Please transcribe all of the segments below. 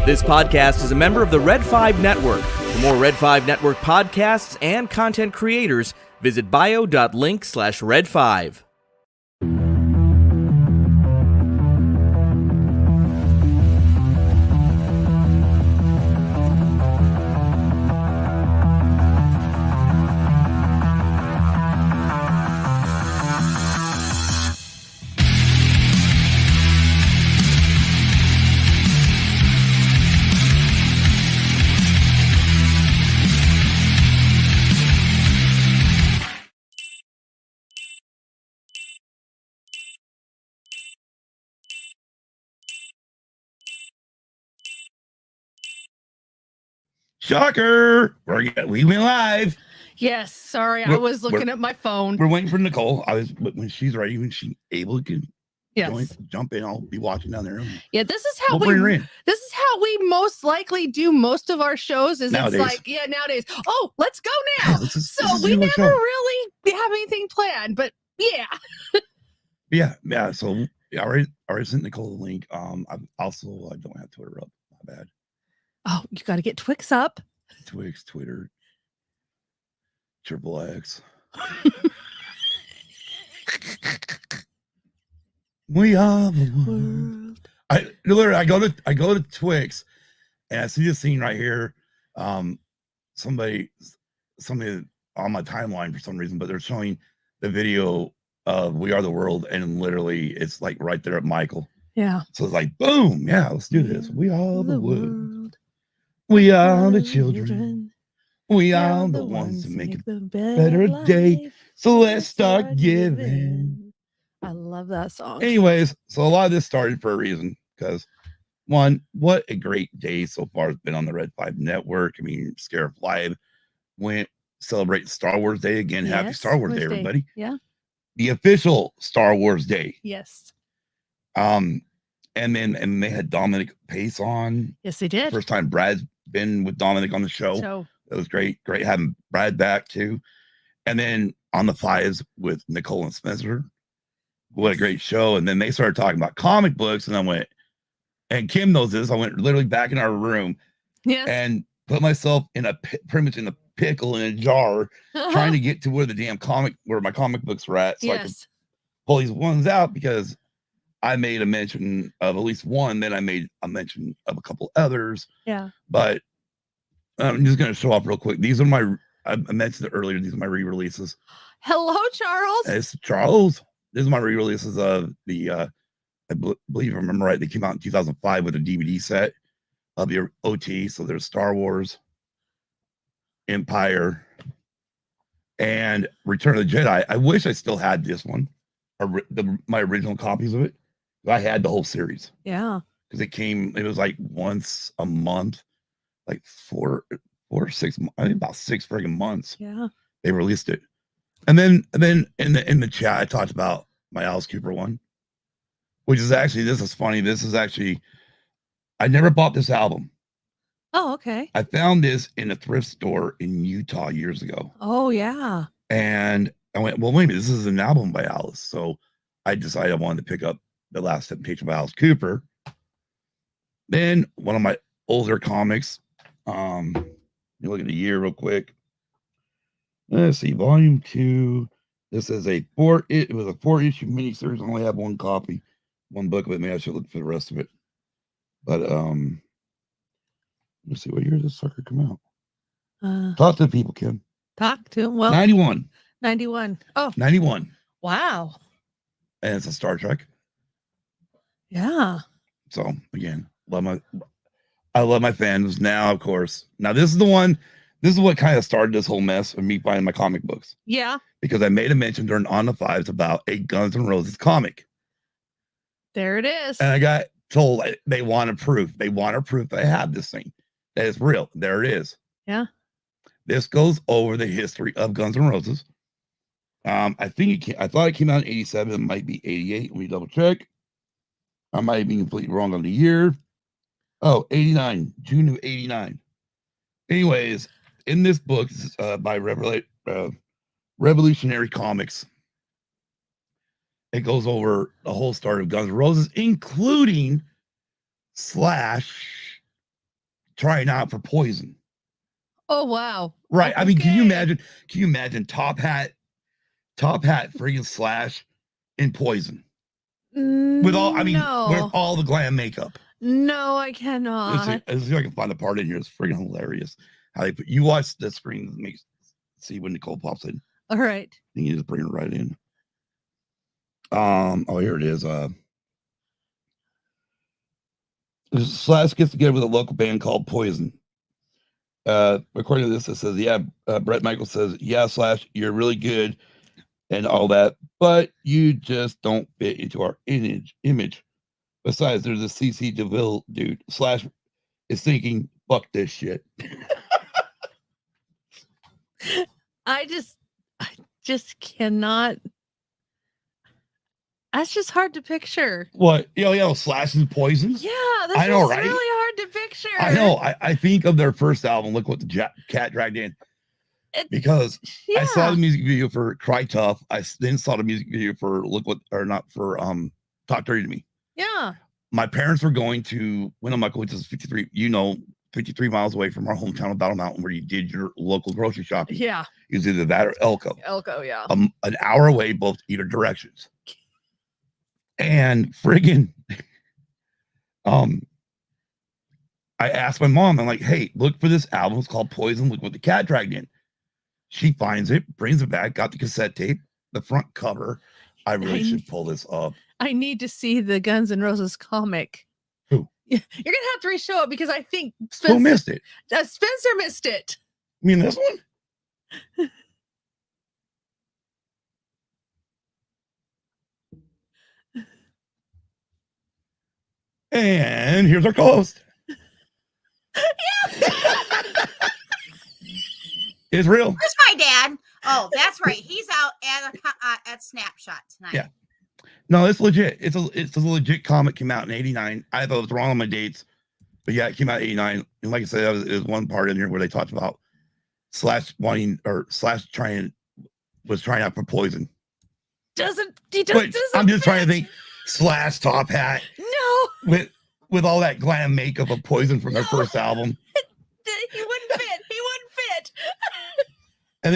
This podcast is a member of the Red 5 Network. For more Red 5 Network podcasts and content creators, visit bio.link/red5. Shocker! We went live. Yes, sorry, I was looking at my phone. We're waiting for Nicole. When she's ready, when she's able to jump in, I'll be watching down there. Yeah, this is how we most likely do most of our shows. Nowadays. It's like, nowadays. Oh, let's go now. So we never really have anything planned, but yeah. yeah. So I already sent Nicole the link. I don't have Twitter up. My bad. Oh, you got to get Twix up. Twix, Twitter, XXX. We are the world. I go to Twix, and I see this scene right here. Somebody on my timeline for some reason, but they're showing the video of "We Are the World," and literally, it's like right there at Michael. Yeah. So it's like, boom, yeah, let's do this. We are the world. We are the children. We are the ones who make a better day. So let's start giving. I love that song. Anyways, so a lot of this started for a reason, because one, what a great day so far has been on the Red 5 Network. I mean, Scarif Live went celebrate Star Wars Day again. Yes, happy Star Wars Day, everybody. Yeah. The official Star Wars Day. Yes. And they had Dominic Pace on. Yes, they did. First time Brad's been with Dominic on the show. It was great having Brad back too. And then on the Fives with Nicole and Spencer. What a great show. And then they started talking about comic books, and I went, and Kim knows this, I went literally back in our room and put myself in pretty much in a pickle in a jar, trying to get to where my comic books were at, so I could pull these ones out, because I made a mention of at least one, then I made a mention of a couple others. Yeah. But I'm just going to show off real quick. These are I mentioned it earlier, these are my re-releases. Hello, Charles. It's Charles. This is my re-releases of the, I believe I remember right, they came out in 2005 with a DVD set of the OT. So there's Star Wars, Empire, and Return of the Jedi. I wish I still had this one, my original copies of it. I had the whole series. Yeah. Because it was like once a month, like 4 or 6, I think about 6 friggin' months. Yeah. They released it. And then in the chat, I talked about my Alice Cooper one, which is actually, this is funny. This is actually, I never bought this album. Oh, okay. I found this in a thrift store in Utah years ago. Oh, yeah. And I went, well, wait a minute, this is an album by Alice. So I decided I wanted to pick up The Last Temptation by Alice Cooper. Then one of my older comics, you look at the year real quick. Let's see, volume 2. This is it was a 4-issue miniseries. I only have one copy, one book of it. Maybe I should look for the rest of it. But let's see, what year did this sucker come out? Talk to the people, Kim. Talk to him. Well, 91. 91. Oh, 91. Wow. And it's a Star Trek. Yeah. So again, I love my fans. Now, of course. Now this is the one. This is what kind of started this whole mess of me buying my comic books. Yeah. Because I made a mention during On the Fives about a Guns N' Roses comic. There it is. And I got told they wanted proof. They wanted proof that I have this thing. That is real. There it is. Yeah. This goes over the history of Guns N' Roses. I thought it came out in 87. It might be 88. Let me double check. I might be completely wrong on the year. Oh, 89. June of 89. Anyways, in this book, by Revolutionary Comics, it goes over the whole start of Guns N' Roses, including Slash trying out for Poison. Oh wow! Right. Okay. I mean, can you imagine? Can you imagine Top Hat, freaking Slash in Poison with all? I mean, with all the glam makeup. No, I cannot. Let's see if I can find the part in here. It's freaking hilarious. How they put you watch the screen. Makes see when Nicole pops in. All right. You just bring her right in. Oh, here it is. Slash gets together with a local band called Poison. According to this, it says, yeah, Bret Michaels says, yeah, Slash, you're really good and all that, but you just don't fit into our image. Besides, there's a CC DeVille dude. Slash is thinking, fuck this shit. I just cannot. That's just hard to picture. What? Slash and Poison? Yeah, that's I know, right? Really hard to picture. I know. I think of their first album, Look What the Cat Dragged In. Because I saw the music video for Cry Tough. I then saw the music video for Talk Dirty to Me. Yeah. My parents were going to Winnemucca, which is 53 miles away from our hometown of Battle Mountain, where you did your local grocery shopping. Yeah. It was either that or Elko. Elko, yeah. An hour away, both either directions. And friggin', I asked my mom, I'm like, hey, look for this album. It's called Poison. Look What the Cat Dragged In. She finds it, brings it back, got the cassette tape, the front cover. I really should pull this up. I need to see the Guns N' Roses comic. Who? You're going to have to re-show it because I think Who missed it? Spencer missed it. You mean this one? And here's our co-host. It's real. Where's my dad? Oh, that's right. He's out at Snapshot tonight. Yeah. No, it's legit. It's a legit comic. Came out in '89. I thought it was wrong on my dates, but yeah, it came out in '89. And like I said, there was one part in here where they talked about Slash trying out for Poison. I'm just trying to think. Slash Top Hat. No. With all that glam makeup of Poison from their first album. He wouldn't fit.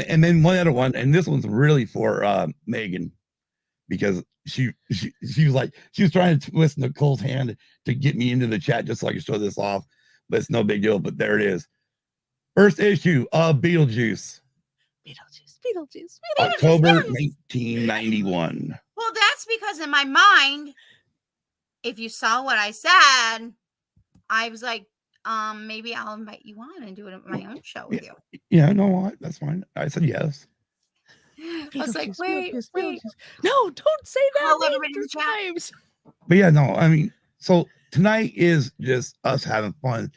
And then one other one, and this one's really for Megan, because she was trying to twist Nicole's hand to get me into the chat just so I could show this off, but it's no big deal. But there it is. First issue of Beetlejuice. October 1991. Well, that's because in my mind, if you saw what I said, I was like, maybe I'll invite you on and do it at my own show with you. Yeah, no, what? That's fine. I said yes. I was like, wait. No, don't say that. Times. But yeah, no, I mean, so tonight is just us having fun.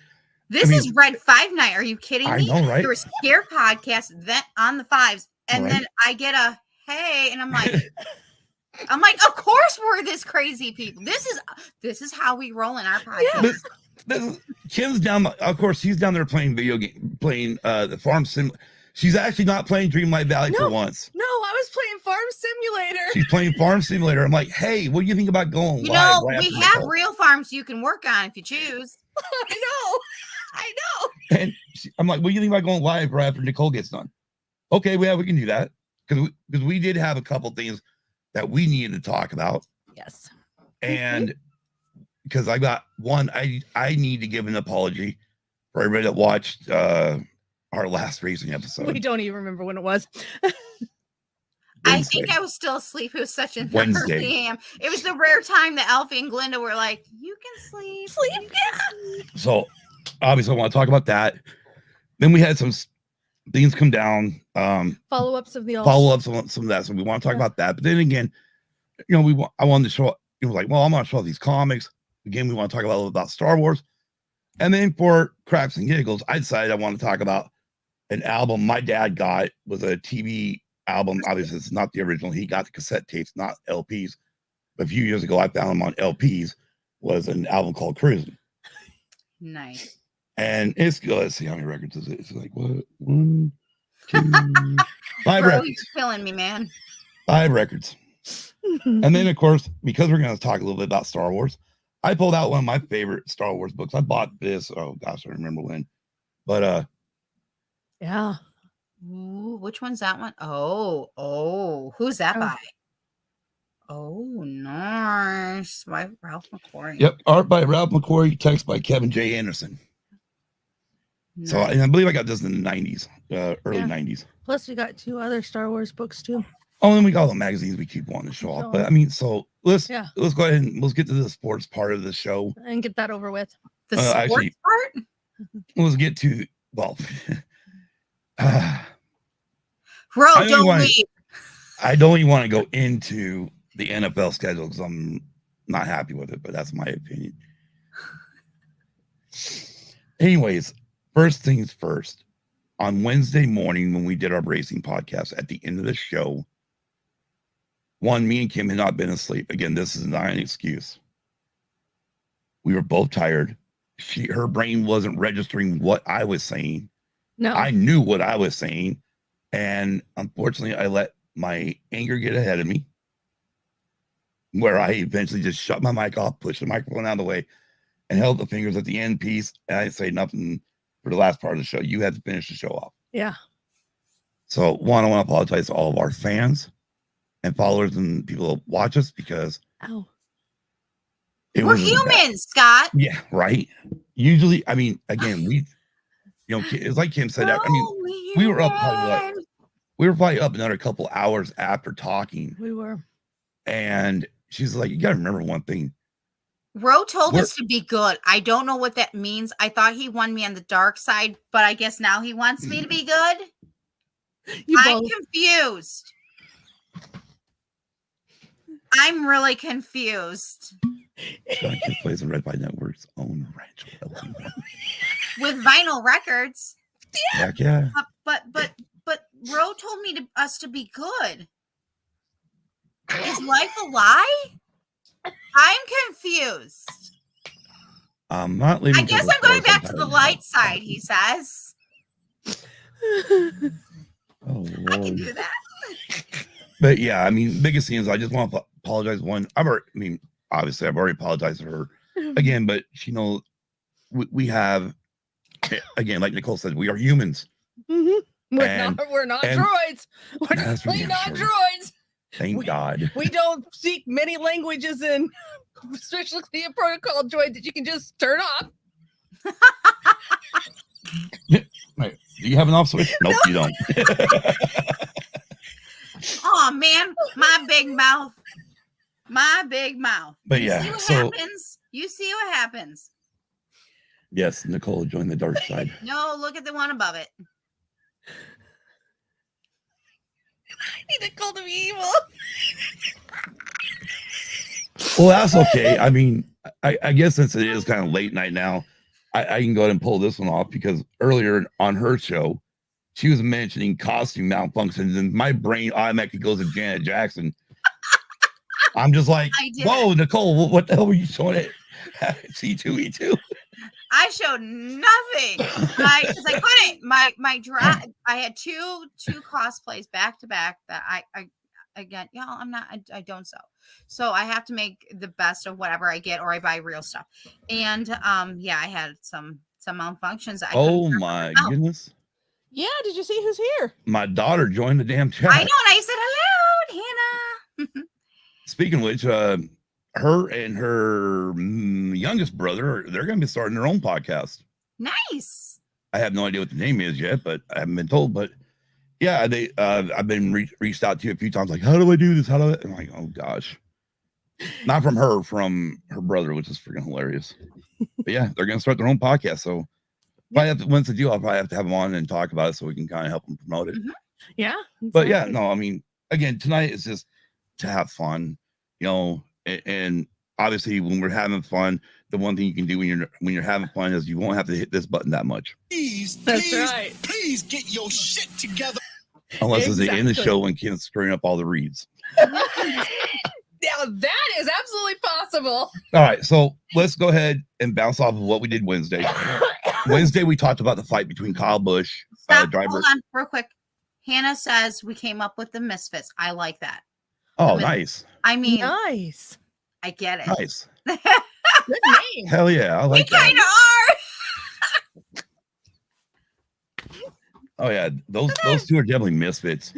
This is Red 5 night. Are you kidding me? I know, right? There was Scare Podcast then on the 5s, and then I get a hey, and I'm like, of course we're this crazy people. This is how we roll in our podcast. Yeah. Kim's down. Of course, she's down there playing the Farm Sim. She's actually not playing Dreamlight Valley for once. No, I was playing Farm Simulator. She's playing Farm Simulator. I'm like, hey, what do you think about going live? We have real farms you can work on if you choose. I know. And I'm like, what do you think about going live right after Nicole gets done? Okay, we can do that because we did have a couple things that we needed to talk about. Yes. And because I got one, I need to give an apology for everybody that watched our last racing episode. We don't even remember when it was. I think I was still asleep. It was such an early AM. It was the rare time that Alfie and Glinda were like, you can sleep. Yeah. So obviously I want to talk about that. Then we had some things come down. Follow-ups of some of that. So we want to talk about that. But then again, I wanted to show, I was like, well, I'm going to show these comics. Again, we want to talk a little about Star Wars. And then for craps and giggles, I decided I want to talk about an album my dad got. Was a TV album. Obviously, it's not the original. He got the cassette tapes, not LPs. But a few years ago, I found them on LPs. Was an album called Cruising. Nice. And it's good. Let's see how many records is it. It's like, what? 1, 2, 5 records. You're killing me, man. 5 records. And then, of course, because we're going to talk a little bit about Star Wars, I pulled out one of my favorite Star Wars books. I bought this. Oh gosh, I don't remember when. But yeah. Ooh, which one's that one? Oh, who's that by? Oh, nice. By Ralph McQuarrie. Yep, art by Ralph McQuarrie, text by Kevin J. Anderson. Nice. So I believe I got this in the 90s, early 90s. Plus, we got 2 other Star Wars books too. Oh, and we got all the magazines we keep wanting to show off. But I mean, so let's go ahead and let's get to the sports part of the show and get that over with. The sports part. Let's get to Bro, don't leave. I don't even want to go into the NFL schedule because I'm not happy with it, but that's my opinion. Anyways, first things first. On Wednesday morning, when we did our racing podcast, at the end of the show, me and Kim had not been asleep. Again, this is not an excuse. We were both tired. Her brain wasn't registering what I was saying. No, I knew what I was saying, and unfortunately, I let my anger get ahead of me, where I eventually just shut my mic off, pushed the microphone out of the way, and held the fingers at the end piece. And I didn't say nothing for the last part of the show. You had to finish the show off. Yeah. So, I want to apologize to all of our fans and followers and people that watch us because we're humans, Scott. Yeah, right. Usually, I mean, again, it's like Kim said. I mean, we were up probably up another couple hours after talking. We were. And she's like, you got to remember one thing. Ro told us to be good. I don't know what that means. I thought he won me on the dark side, but I guess now he wants me to be good. I'm confused. I'm really confused. Scott plays the Red Five Network's own ranch with vinyl records. Yeah. Heck yeah. But Ro told us to be good. Is life a lie? I'm confused. I'm not leaving. I guess I'm going back to the light side, he says. Oh, Lord. I can do that. But yeah, I mean, biggest thing is I just want to apologize. Obviously, I've already apologized to her again, but she knows we have, again, like Nicole said, we are humans. Mm-hmm. We're not droids. We're definitely not droids. Thank God. We don't speak many languages in strictly a protocol droid that you can just turn off. Right. Do you have an off switch? Nope, you don't. Oh man, my big mouth. My big mouth. But yeah, you see what happens. Yes, Nicole joined the dark side. No, look at the one above it. I need Nicole to be evil. Well, that's okay. I mean, I guess since it is kind of late night now, I can go ahead and pull this one off because earlier on her show, she was mentioning costume malfunctions, and my brain automatically goes to Janet Jackson. I'm just like, whoa, Nicole, what the hell were you showing at C2E2? I showed nothing. Because I couldn't. My drive. I had two cosplays back to back that I again, I'm not. I don't sew, so I have to make the best of whatever I get, or I buy real stuff. And I had some malfunctions. Oh my goodness. Yeah, did you see who's here? My daughter joined the damn chat. I know, and I said hello, Hannah. Speaking of which, her and her youngest brother, they're going to be starting their own podcast. Nice. I have no idea what the name is yet, but I haven't been told. But yeah, they I've been reached out to a few times, like, how do I do this? How do I? I'm like, oh gosh, not from her, from her brother, which is freaking hilarious. But yeah, they're going to start their own podcast, so. Once they do, I'll probably have to have them on and talk about it so we can kind of help them promote it. Mm-hmm. Yeah. But yeah, no, I mean, again, tonight is just to have fun, and obviously when we're having fun, the one thing you can do when you're having fun is you won't have to hit this button that much. Please get your shit together. Unless it's the end of the show and Ken's screwing up all the reads. Now that is absolutely possible. All right, so let's go ahead and bounce off of what we did Wednesday. Wednesday, we talked about the fight between Kyle Busch, driver. Hold on, real quick. Hannah says we came up with the Misfits. I like that. Oh, nice. I mean, nice. I get it. Nice. Good name. Hell yeah, I like We kind of are. Oh yeah, those two are definitely misfits,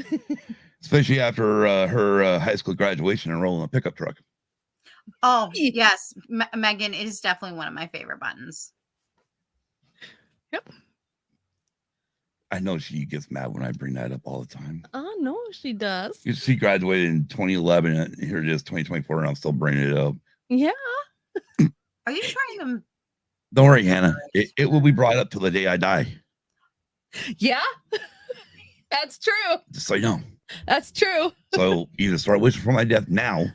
especially after her high school graduation and rolling a pickup truck. Oh yes, Megan is definitely one of my favorite buttons. Yep. I know she gets mad when I bring that up all the time. Oh no, she does. She graduated in 2011, and here it is, 2024, and I'm still bringing it up. Yeah. Are you trying to? Don't worry, Hannah. It will be brought up till the day I die. Yeah. That's true. Just so you know. That's true. So either start wishing for my death now.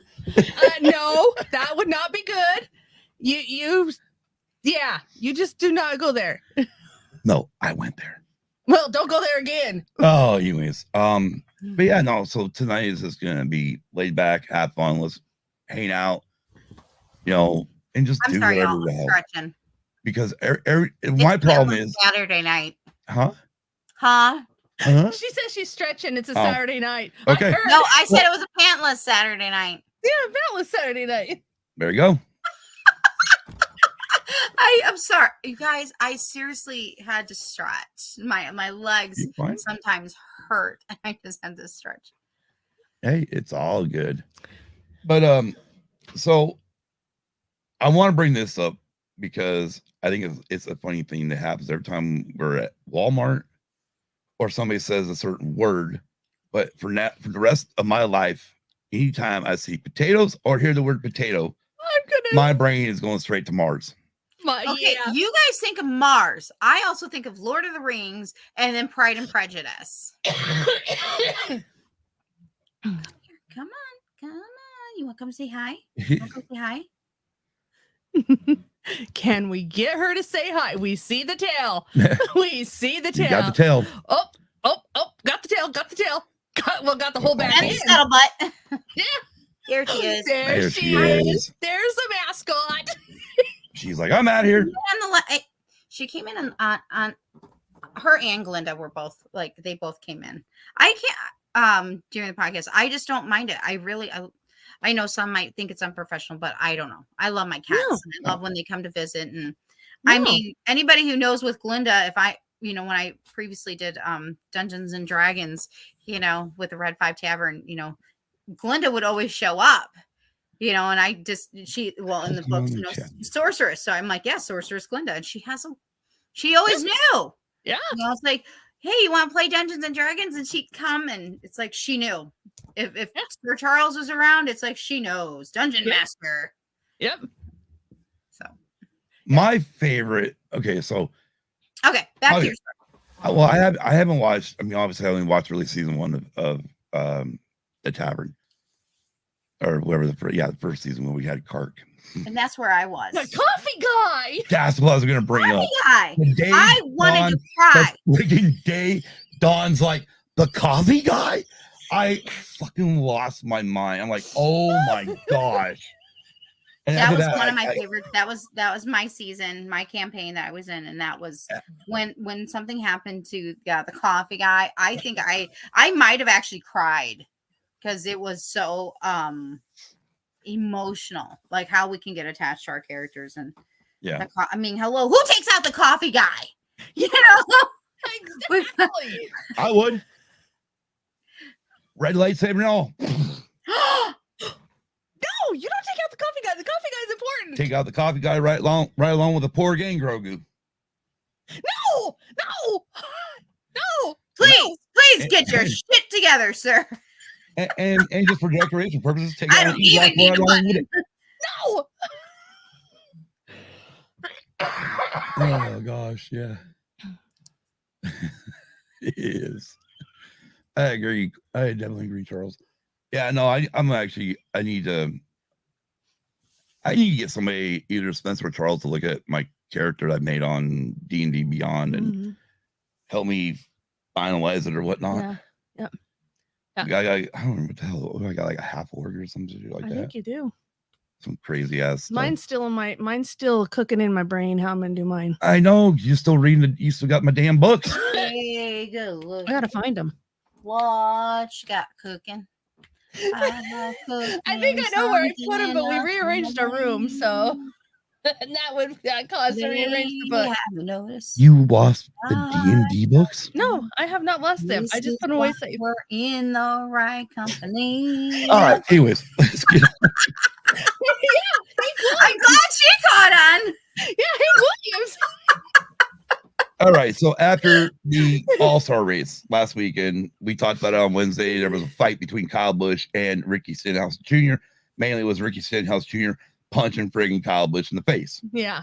No, that would not be good. You just do not go there. No, I went there. Well, don't go there again. Oh, anyways. But yeah, no, so tonight is just gonna be laid back, have fun, let's hang out, and just do whatever the hell. Stretching. Because my problem is Saturday night. Huh? She says she's stretching. It's a Saturday night. Okay. No, I said it was a pantless Saturday night. Yeah, pantless Saturday night. There you go. I'm sorry, you guys. I seriously had to stretch. My legs sometimes hurt. I just had to stretch. Hey, it's all good. But so I want to bring this up because I think it's a funny thing that happens every time we're at Walmart or somebody says a certain word. But for the rest of my life, anytime I see potatoes or hear the word potato, my brain is going straight to Mars. Okay, you guys think of Mars. I also think of Lord of the Rings and then Pride and Prejudice. Come on. You want to come say hi? Can we get her to say hi? We see the tail. We see the tail. You got the tail. Oh, got the tail. Got the whole back. And the scuttlebutt. Yeah. Here she is. There she is. There's the mascot. She's like, I'm out here. She came in on her and Glinda were both like they both came in. I can't during the podcast. I just don't mind it. I know some might think it's unprofessional, but I don't know. I love my cats. And I love when they come to visit. And I mean, anybody who knows with Glinda, if I when I previously did Dungeons and Dragons, with the Red 5 Tavern, Glinda would always show up. And I just in the books, sorceress. So I'm like, yeah, sorceress Glinda, and she always knew. Yeah, it's like, hey, you want to play Dungeons and Dragons? And she'd come, and it's like she knew. If Sir Charles was around, it's like she knows Dungeon Master. Yep. So my favorite. Okay, back to your story. Well, I haven't watched. I mean, obviously, I only watched really season 1 of The Tavern. Or whatever the first season when we had Kark. And that's where I was. The coffee guy. That's what I was going to bring up. Guy. I wanted to cry. The freaking day Dawn's like, the coffee guy? I fucking lost my mind. I'm like, oh my gosh. And that was one of my favorites. That was my season, my campaign that I was in. And that was when something happened to the coffee guy. I think I might have actually cried. Because it was so emotional, like how we can get attached to our characters. And hello, who takes out the coffee guy? Exactly. I would. Red lightsaber and all. No, you don't take out the coffee guy. The coffee guy is important. Take out the coffee guy right along with the poor gang Grogu. No. Please get your shit together, sir. And just for decoration purposes, take I out don't even need a button. No. Oh gosh, yeah. It is. I agree. I definitely agree, Charles. Yeah, no, I need to get somebody, either Spencer or Charles, to look at my character I made on D&D Beyond and help me finalize it or whatnot. Yeah. Yep. I don't remember what the hell. I got like a half org or something like that. I think you do. Some crazy ass stuff. Mine's still cooking in my brain how I'm gonna do mine. I know. You still reading you still got my damn books. There you go. Look. I gotta find them. What you got cooking? I think I know where I put them, but we rearranged our room, so And that would cause her to erase the book. Noticed. You lost the D&D books? No, I have not lost them. I just put them away safe. We're in the right company. All right. Anyways, let's get on. I'm glad she caught on. Yeah, Hank Williams. All right. So after the All-Star race last weekend, we talked about it on Wednesday. There was a fight between Kyle Busch and Ricky Stenhouse Jr. Mainly was Ricky Stenhouse Jr. punching friggin' Kyle Busch in the face. Yeah.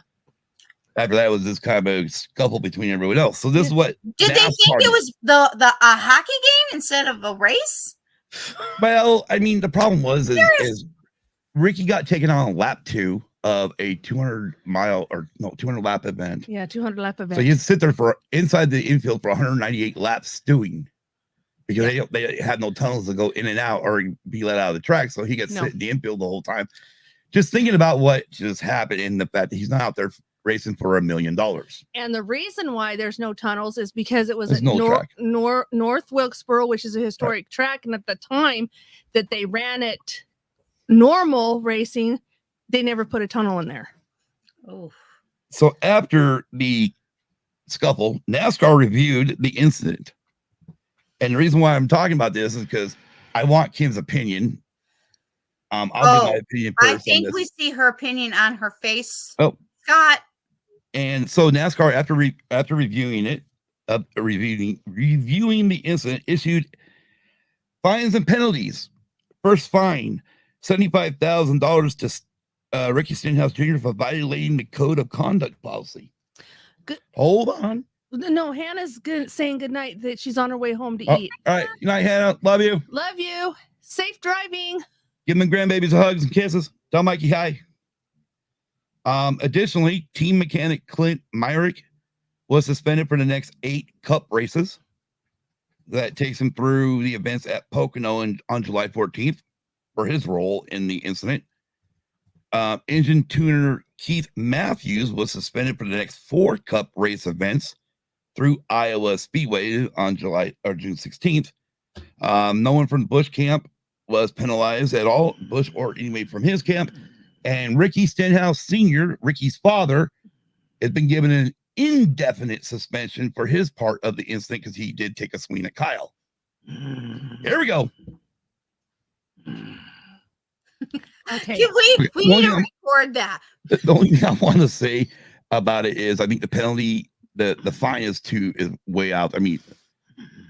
After that was this kind of a scuffle between everyone else. So this is what did they think it was the a hockey game instead of a race? Well, I mean, the problem was is Ricky got taken on lap 2 of a 200 lap event. Yeah, 200 lap event. So you sit there for inside the infield for 198 laps stewing because they had no tunnels to go in and out or be let out of the track. So he gets sit in the infield the whole time. Just thinking about what just happened and the fact that he's not out there racing for $1 million. And the reason why there's no tunnels is because it was There's at North Wilkesboro, which is a historic track. And at the time that they ran it normal racing, they never put a tunnel in there. Oh. So after the scuffle, NASCAR reviewed the incident. And the reason why I'm talking about this is because I want Kim's opinion. I'll give my opinion first. I think we see her opinion on her face. Oh, Scott. And so NASCAR, after reviewing it, reviewing the incident, issued fines and penalties. First fine, $75,000 to Ricky Stenhouse Jr. for violating the code of conduct policy. Good. Hold on. No, Hannah's saying goodnight, that she's on her way home to eat. All right. Good night, Hannah. Love you. Love you. Safe driving. Give them grandbabies hugs and kisses. Tell Mikey hi. Additionally, team mechanic Clint Myrick was suspended for the next 8 cup races. That takes him through the events at Pocono on July 14th for his role in the incident. Engine tuner Keith Matthews was suspended for the next 4 cup race events through Iowa Speedway on June 16th. No one from the Busch camp was penalized at all, Busch or anyway from his camp. And Ricky Stenhouse Sr., Ricky's father, has been given an indefinite suspension for his part of the incident because he did take a swing at Kyle. Here we go. Okay. We need to record that. The only thing I want to say about it is I think the penalty, the fine is way out. I mean,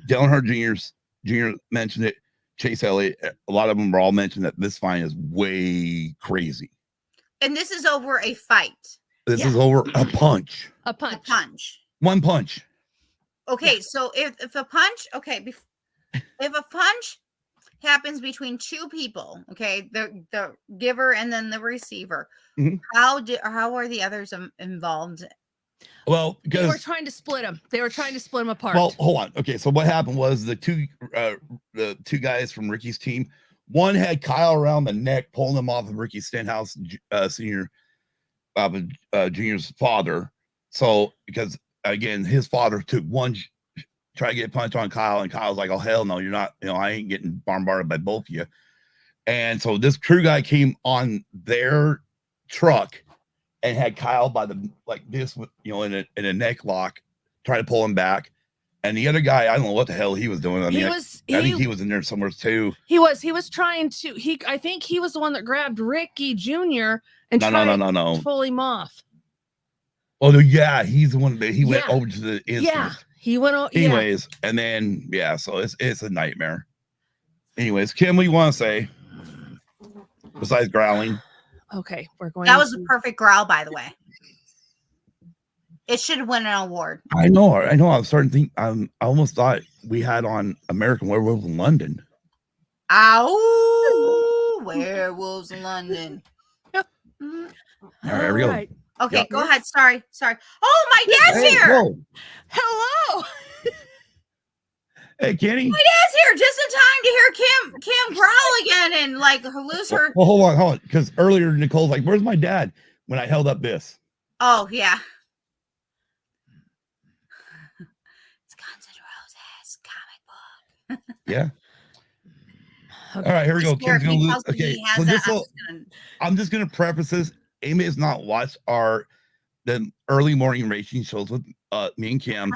Dale Earnhardt Jr. mentioned it. Chase Elliott, a lot of them are all mentioned that this fine is way crazy. And this is over a fight. This is over a punch. A punch. One punch. Okay, so if a punch, if a punch happens between 2 people, okay, the giver and then the receiver, how are the others involved? Well, because they were trying to split them. They were trying to split them apart. Well, hold on. Okay, so what happened was the two guys from Ricky's team, one had Kyle around the neck, pulling him off of Ricky Stenhouse Sr. Jr.'s father. So because again, his father took one, try to get a punch on Kyle, and Kyle's like, "Oh hell no, you're not. I ain't getting bombarded by both of you." And so this crew guy came on their truck and had Kyle by the this, in a neck lock, try to pull him back. And the other guy, I don't know what the hell he was doing. I mean, I think he was in there somewhere too. He was trying to. I think he was the one that grabbed Ricky Jr. and tried to pull him off. Oh yeah, he's the one that he went over to the incident. Yeah, he went over. Anyways, and then so it's a nightmare. Anyways, Kim, what do you want to say besides growling? Okay, we're going. That was a perfect growl, by the way. It should have won an award. I know. I was starting to think. I almost thought we had on American Werewolves in London. Ow! Werewolves in London. All right, here we go. Right. Okay, go ahead. Sorry. Oh, my dad's here. Whoa. Hello. Hey, Kenny. My dad's here just in time to hear Kim growl again and lose her. Well, hold on. Because earlier Nicole's like, "Where's my dad?" When I held up this. Oh yeah. It's Guns N' Roses comic book. Yeah. Okay. All right, here we go. Kim's gonna lose. Okay, so I'm just gonna preface this. Amy has not watched the early morning racing shows with me and Kim.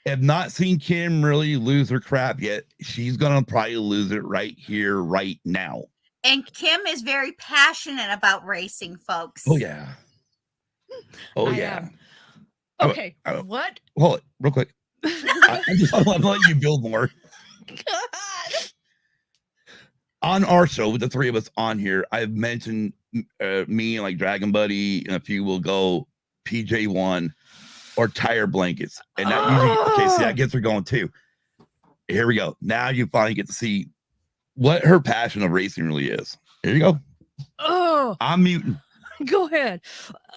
Have not seen Kim really lose her crap yet. She's gonna probably lose it right here, right now. And Kim is very passionate about racing, folks. Oh yeah. Oh yeah. Okay. What? Hold it real quick. I just want to let you build more. God. On our show, with the three of us on here, I've mentioned me and like Dragon Buddy and a few will go PJ1 or tire blankets. And that usually, okay, see, I guess they're going too. Here we go. Now you finally get to see what her passion of racing really is. Here you go. Oh, I'm muting. Go ahead.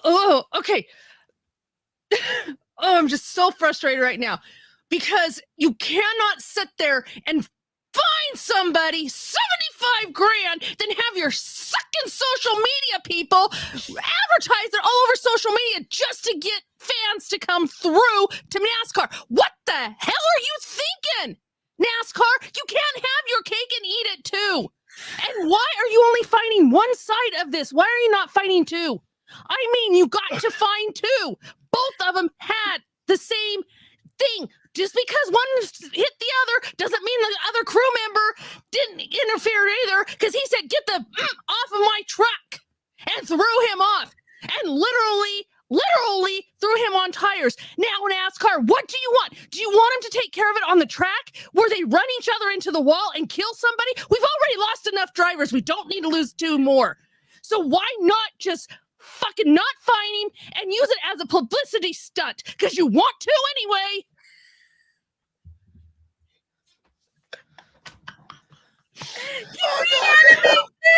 Oh, okay. Oh, I'm just so frustrated right now because you cannot sit there and find somebody 75 grand, then have your second social media people advertise it all over social media just to get fans to come through to NASCAR. What the hell are you thinking, NASCAR? You can't have your cake and eat it too. And why are you only fighting one side of this? Why are you not fighting two? I mean, you got to find two. Both of them had the same thing. Just because one hit the other doesn't mean the other crew member didn't interfere either, because he said, get the off of my truck, and threw him off and literally threw him on tires. Now NASCAR, what do you want? Do you want him to take care of it on the track where they run each other into the wall and kill somebody? We've already lost enough drivers. We don't need to lose two more. So why not just fucking not find him and use it as a publicity stunt? Because you want to anyway.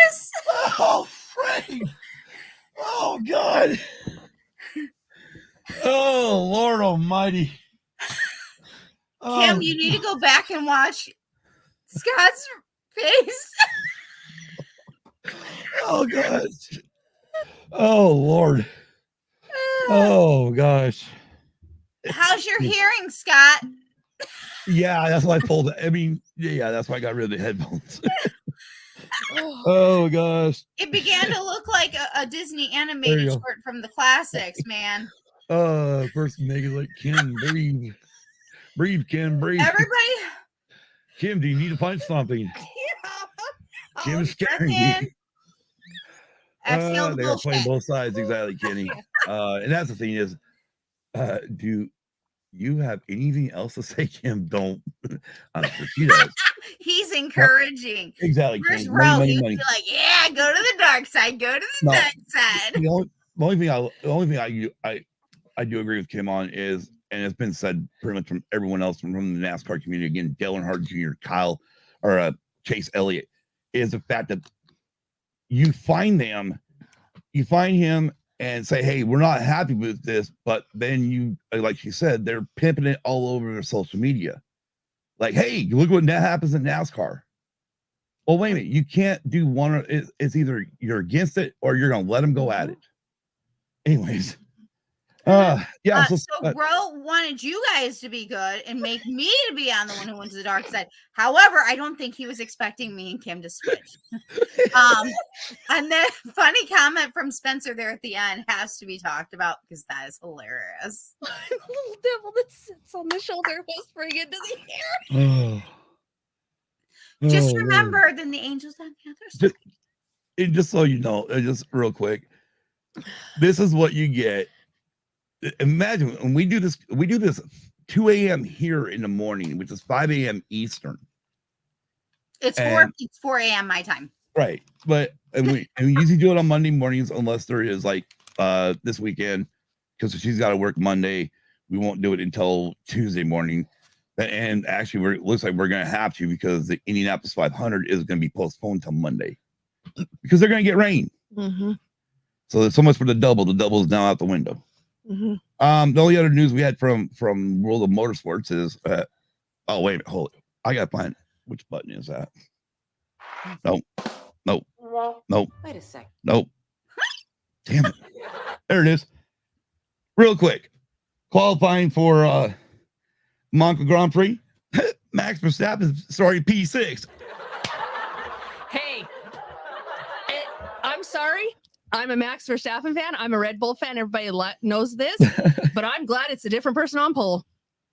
This. Oh, Frank. Oh, God. Oh, Lord Almighty. Kim, you need to go back and watch Scott's face. Oh, God. Oh, Lord. Oh, gosh. How's your hearing, Scott? Yeah, that's why I pulled it. I mean, yeah, that's why I got rid of the headphones. Oh, gosh. It began to look like a Disney animated short from the classics, man. First Megan's like, Kim, breathe. Breathe, Kim, breathe. Everybody. Kim, do you need to find something? Yeah. Kim's scaring me. Exhale the they're bullshit. playing both sides, exactly, Kenny. And that's the thing is, do you have anything else to say, Kim? Don't. I don't think he does. He's encouraging. Exactly. First row, you'd be like, yeah, go to the dark side. Go to the dark side. The only thing I do agree with Kim on is, and it's been said pretty much from everyone else from the NASCAR community, again, Dale Earnhardt Jr., Kyle, or Chase Elliott, is the fact that you find him and say, hey, we're not happy with this, but then you, like she said, they're pimping it all over their social media. Like, hey, look what happens in NASCAR. Well, wait a minute, you can't do one. It's either you're against it or you're going to let them go at it. Anyways. Yeah. So Bro wanted you guys to be good and make me to be on the one who went to the dark side. However, I don't think he was expecting me and Kim to switch. And then funny comment from Spencer there at the end has to be talked about because that is hilarious. A little devil that sits on the shoulder whispering into the ear. Just remember, then the angels on the other side. Just so you know, just real quick, this is what you get. Imagine when we do this 2 a.m. here in the morning, which is 5 a.m. Eastern. It's 4 a.m. my time. Right. But we usually do it on Monday mornings unless there is like this weekend, because she's got to work Monday. We won't do it until Tuesday morning. And actually, it looks like we're going to have to, because the Indianapolis 500 is going to be postponed till Monday because they're going to get rain. Mm-hmm. So there's so much for the double. The double is now out the window. Mm-hmm. The only other news we had from World of Motorsports is oh wait a minute, hold it. I gotta find which button is that. Nope. Wait a sec. Nope. Damn it. There it is. Real quick. Qualifying for Monaco Grand Prix. Max Verstappen, sorry, P6. Hey, I'm sorry. I'm a Max Verstappen fan. I'm a Red Bull fan. Everybody knows this, but I'm glad it's a different person on pole.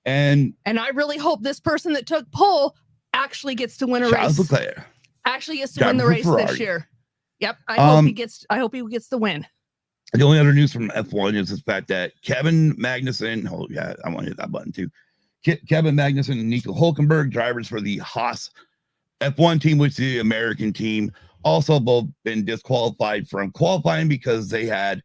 And I really hope this person that took pole actually gets to win a Charles race. Leclerc. Actually gets to win the race this year. Yep. I hope he gets the win. The only other news from F1 is the fact that Kevin Magnussen, oh yeah, I want to hit that button too. Kevin Magnussen and Nico Hulkenberg, drivers for the Haas F1 team, which is the American team, also both been disqualified from qualifying because they had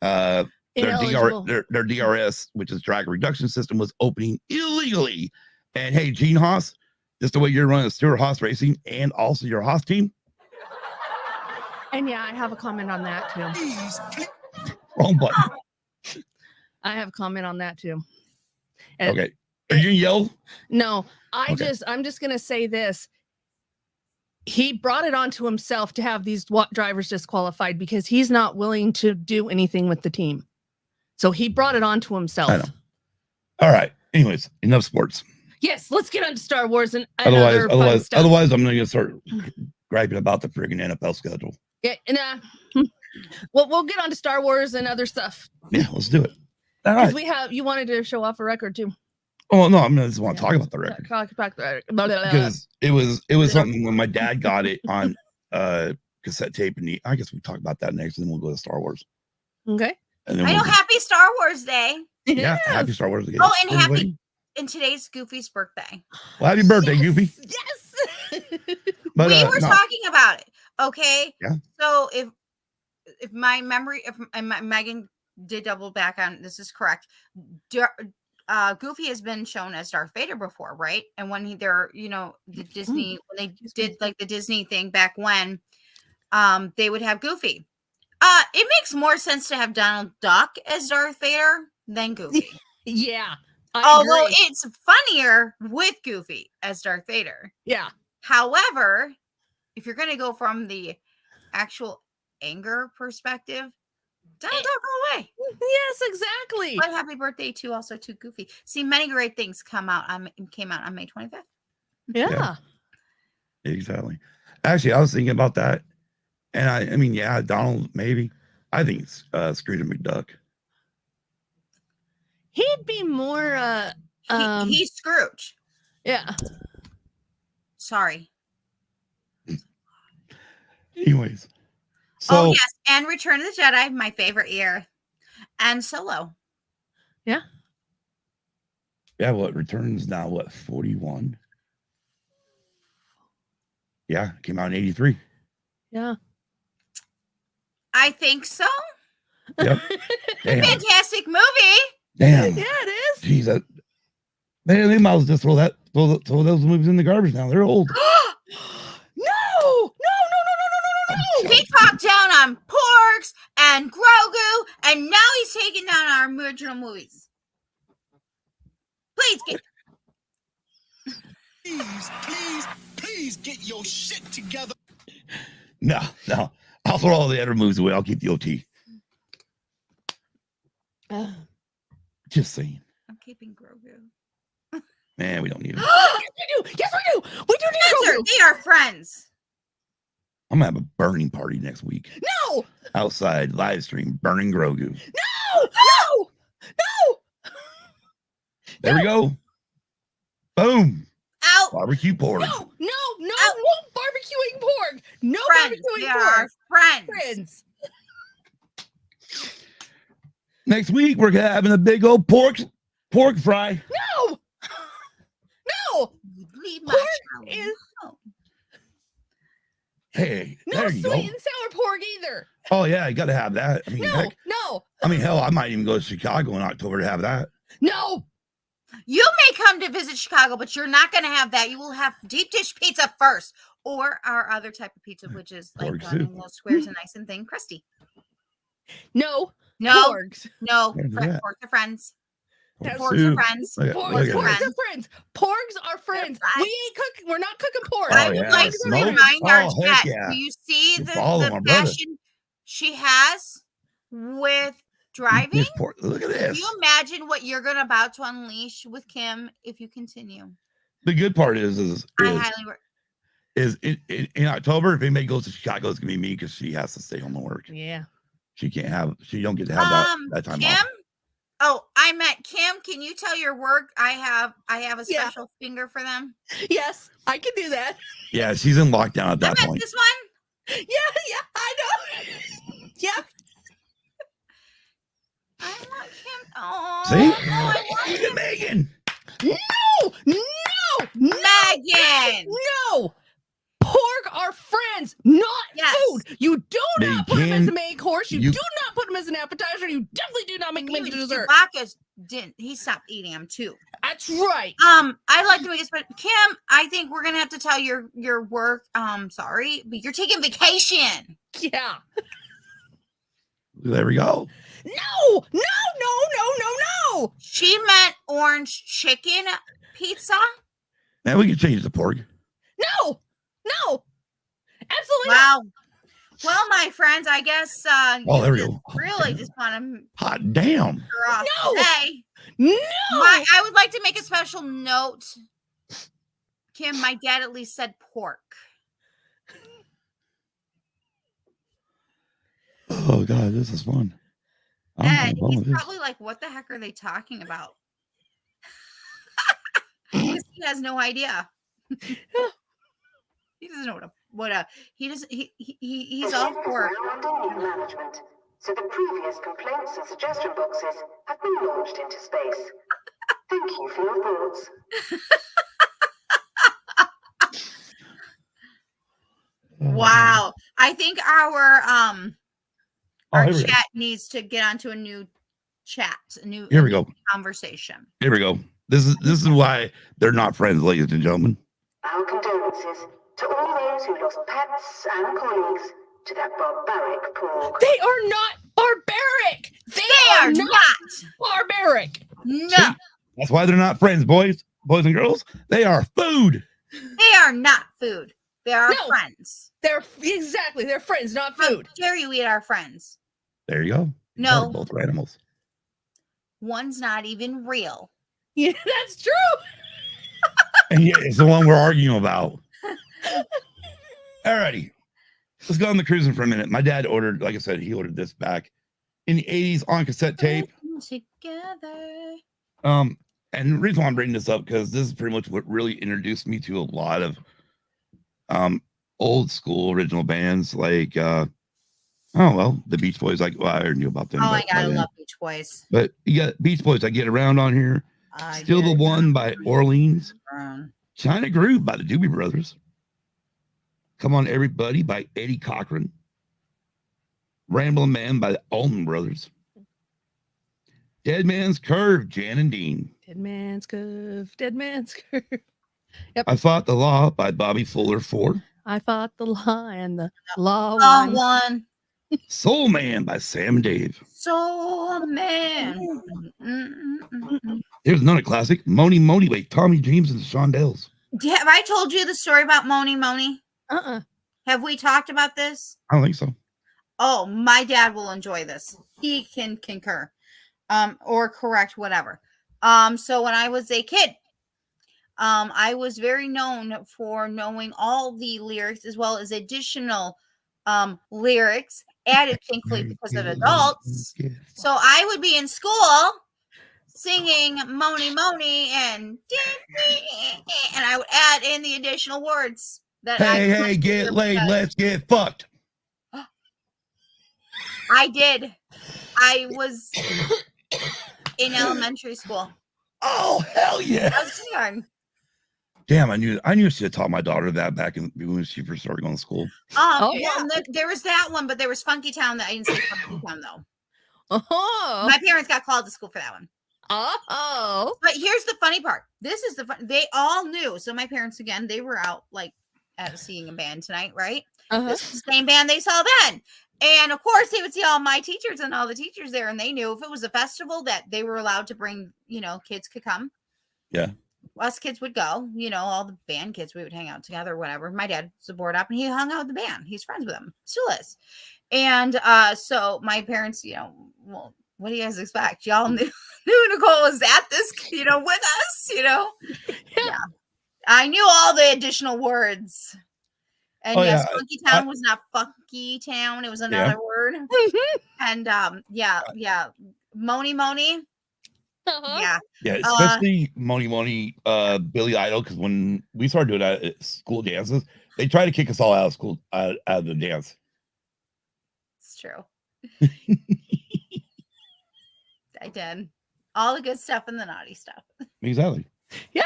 their DRS, which is drag reduction system, was opening illegally. And hey, Gene Haas, just the way you're running Stewart Haas Racing and also your Haas team. And yeah, I have a comment on that too. Wrong button. I have a comment on that too. Okay. Are you gonna yell? No, I'm just gonna say this. He brought it onto himself to have these drivers disqualified because he's not willing to do anything with the team. So he brought it onto himself. I know. All right. Anyways, enough sports. Yes, let's get on to Star Wars and otherwise, I'm gonna start griping about the friggin' NFL schedule. Yeah, and we'll get on to Star Wars and other stuff. Yeah, let's do it. All right. You wanted to show off a record too. Oh no, I just want to talk about the record. Talk about the record. Because it was something when my dad got it on cassette tape, and I guess we talk about that next, and then we'll go to Star Wars. Okay. And then happy Star Wars Day. Yeah, happy Star Wars Day. Oh, and and today's Goofy's birthday. Well, happy birthday, Goofy. Yes. But, we were talking about it. Okay. Yeah. So if my memory, if Megan did double back on this is correct. Goofy has been shown as Darth Vader before, right? And when the Disney, when they did like the Disney thing back when, they would have Goofy. It makes more sense to have Donald Duck as Darth Vader than Goofy. Yeah. Although it's funnier with Goofy as Darth Vader. Yeah. However, if you're going to go from the actual anger perspective, Donald Duck all the way. Yes, exactly. But happy birthday to Goofy. See, many great things came out on May 25th. Yeah. Exactly. Actually, I was thinking about that. And I mean, yeah, Donald, maybe. I think it's Scrooge McDuck. He'd be more he's Scrooge. Yeah. Sorry. Anyways. So yes, and Return of the Jedi, my favorite year. And Solo. Yeah. Yeah, Returns now 41? Yeah, came out in 83. Yeah. I think so. Yep. Fantastic movie. Damn. Yeah, it is. Jesus. Man, they might as well just throw those movies in the garbage now. They're old. No. He talked down on Porgs and Grogu, and now he's taking down our original movies. Please Please get your shit together. No. I'll throw all the other movies away. I'll keep the OT. Just saying. I'm keeping Grogu. Man, we don't need him. Yes, we do. We do need Grogu. They are friends. I'm gonna have a burning party next week. No. Outside live stream burning Grogu. No. There we go. Boom. Out. Barbecue pork. No, barbecuing pork. No Friends. barbecuing They pork. are friends. Next week we're having a big old pork fry. No. Leave my Pork child is alone. Hey, no there sweet you go. and sour pork either. Oh yeah, you gotta have that. I mean, No. I might even go to Chicago in October to have that. No. You may come to visit Chicago, but you're not going to have that. You will have deep dish pizza first, or our other type of pizza, which is like Pork in soup. little squares and nice and thin, crusty. No. No, Porgs. no, Where's that? pork are friends. Pork Porks are soup. friends. Look at- Porgs look at are this. friends. Porgs are friends. friends. We ain't cooking. We're not cooking pork. Oh, I would yeah, like to smoke. remind our Oh, heck chat. yeah. Do you see You the follow my brother. passion she has with driving? This pork. Look at Can this. you imagine what you're about to unleash with Kim if you continue? The good part is I highly in October, if anybody goes to Chicago, it's gonna be me because she has to stay home and work. Yeah. She don't get to have that time Kim? off. Oh, I met Kim. Can you tell your work I have a special finger for them? Yes, I can do that. Yeah, she's in lockdown at that I met point. this one. Yeah, I know. Yeah. I want Kim. Oh, See? I want Look at Megan. No, Megan. no. Pork are friends, not Yes. food. You do They not put them as a can- main course. You do not put them as an appetizer. You definitely do not make them into dessert. Chewbacca didn't. He stopped eating them too. That's right. I'd like to make a special. Kim, I think we're gonna have to tell your work. Sorry, but you're taking vacation. Yeah. There we go. No. She meant orange chicken pizza. Now we can change the pork. No. Absolutely not. Wow. Well, my friends, I guess There we go. really just want to Hot damn. her off No. today. No. I would like to make a special note. Kim, my dad at least said pork. Oh God, this is fun. I'm Dad, having fun he's with this. probably like, what the heck are they talking about? 'Cause he has no idea. He doesn't know he's all pork. Management. So the previous complaints and suggestion boxes have been launched into space. Thank you for your thoughts. Wow. I think our here we go. chat needs to get onto a new chat, Here we go. conversation. Here we go. This is why they're not friends, ladies and gentlemen. Our condolences to all those who lost pets and colleagues to that barbaric pork. They are not barbaric. They They are not. barbaric. No, See? That's why they're not friends, boys and girls. They are food. they are not food. They are No. friends. They're friends, not How food. dare you eat our friends? There you go. No, Both are animals. one's not even real. Yeah, that's true. And yeah, it's the one we're arguing about. Alrighty. Let's go on the cruising for a minute. My dad ordered, like I said, he ordered this back in the 80s on cassette tape. Together. And the reason why I'm bringing this up, because this is pretty much what really introduced me to a lot of old school original bands like the Beach Boys. Like, well, I already knew about them. Oh, I but- gotta love Beach Boys. But you got Beach Boys. I Get Around on here. Still the One by Orleans. China Groove by the Doobie Brothers. Come On Everybody by Eddie Cochran. Ramblin' Man by the Allman Brothers. Dead Man's Curve, Jan and Dean. Dead man's curve. Dead man's curve. I Fought the Law by Bobby Fuller 4. I fought the law and the law Oh, won. one. Soul Man by Sam and Dave. So man. Here's another classic, Moni Moni by Tommy James and the Shondells. Have I told you the story about Moni Moni? Have we talked about this? I don't think so. Oh, my dad will enjoy this. He can concur. Or correct, whatever. So when I was a kid, I was very known for knowing all the lyrics as well as additional lyrics added, thankfully, because of adults. So I would be in school singing Moni Moni and I would add in the additional words that Hey, get laid, let's get fucked. I did. I was in elementary school. Oh, hell yeah. I was young. Damn, I knew I should have taught my daughter that back when she first started going to school. Well, there was that one, but there was Funky Town that I didn't say Funky Town though. Oh. My parents got called to school for that one. Oh. But here's the funny part. This is the fun. They all knew. So my parents, again, they were out like at seeing a band tonight, right? This is the same band they saw then. And of course, they would see all my teachers and all the teachers there, and they knew if it was a festival that they were allowed to bring, kids could come. Yeah. Us kids would go, all the band kids, we would hang out together, whatever. My dad was a board up and he hung out with the band. He's friends with them, still is. And so my parents, well, what do you guys expect? Y'all knew Nicole was at this, with us, Yeah. I knew all the additional words. And Oh, yes, yeah, Funky Town was not Funky Town. It was another word. And yeah. Moni. Yeah. Yeah, especially Moni, Billy Idol, because when we started doing that at school dances, they try to kick us all out of school, out of the dance. It's true. I did. All the good stuff and the naughty stuff. Exactly. Yeah.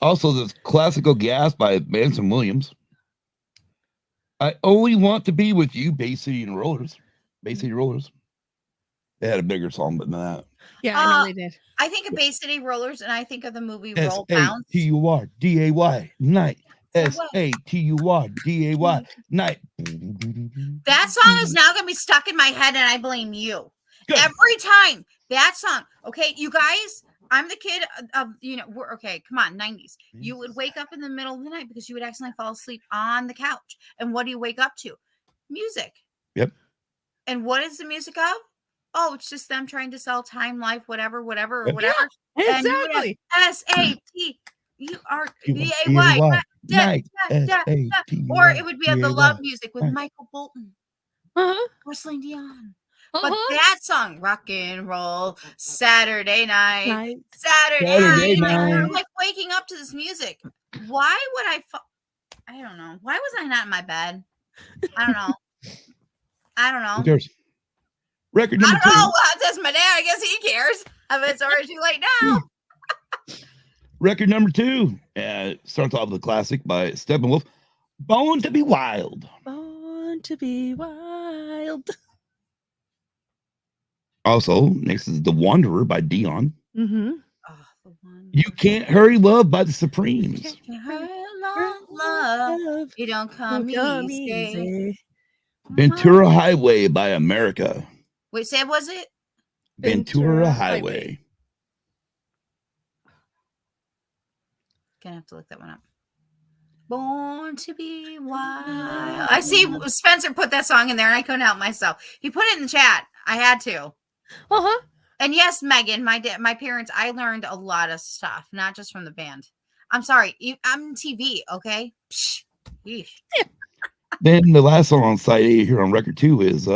Also, this classical gas by Manson Williams. I only want to be with you, Bay City Rollers. Bay City Rollers. They had a bigger song than that. Yeah, I know they did. I think of Bay City Rollers and I think of the movie Roll Bounce. SATURDAY night. SATURDAY night. That song is now gonna be stuck in my head, and I blame you. Good. Every time that song. Okay, you guys. I'm the kid of we're okay. Come on, 90s. You would wake up in the middle of the night because you would accidentally fall asleep on the couch. And what do you wake up to? Music. Yep. And what is the music of? Oh, it's just them trying to sell Time Life, whatever, or whatever. Yeah, exactly. SATURDAY. Night. Or it would be the love music with Michael Bolton Uh-huh. or Celine Dion. But that song, rock and roll, Saturday night. Saturday night. You're like waking up to this music. Why would I don't know. Why was I not in my bed? I don't know. Who cares? Record number 2. Well, that's my dad. I guess he cares. If it's already too late now. Record number 2. Starts off with a classic by Steppenwolf. Born to be Wild. Born to be wild. Also, next is The Wanderer by Dion. Mm-hmm. Oh, the one. You Can't Hurry Love by the Supremes. Love. You don't come easy. Ventura Highway by America. Wait, say was it? Ventura Highway. Gonna have to look that one up. Born to be wild. I see Spencer put that song in there and I couldn't help myself. He put it in the chat. I had to. Uh-huh. And yes, Megan, my parents, I learned a lot of stuff, not just from the band. I'm sorry. I'm TV, okay? Psh, Then the last song on side A here on record 2 is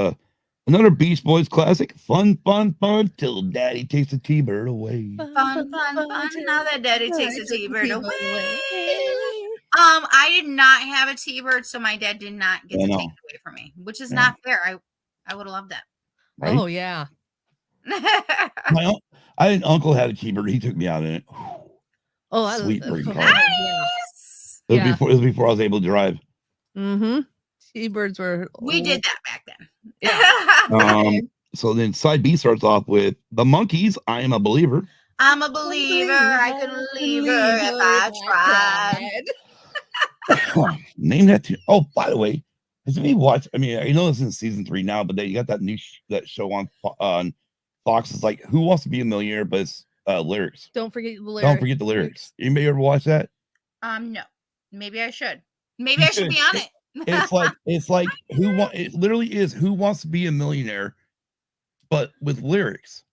another Beach Boys classic. Fun, fun, fun, till Daddy takes the T-Bird away. Fun. Now that Daddy takes the T-Bird away. I did not have a T-Bird, so my dad did not get to take it away from me, which is not fair. I would have loved that. Right? Oh, yeah. I had an uncle had a T-Bird. He took me out in it. Oh, I Sweet love freaking car. Nice. It was before I was able to drive. Mm-hmm. T-birds were. We did that back then. Yeah. So then side B starts off with The Monkees, I Am a Believer. I'm a believer. I couldn't leave her if I tried. Name that tune. Oh, by the way, has anybody watched? I mean, I know it's in season 3 now, but you got that new that show on Fox. It's like Who Wants to Be a Millionaire, but it's lyrics. Don't forget the lyrics. Don't forget the lyrics. Anybody ever watch that? No. Maybe I should. Maybe I should be on it. It's like it literally is Who Wants to Be a Millionaire, but with lyrics.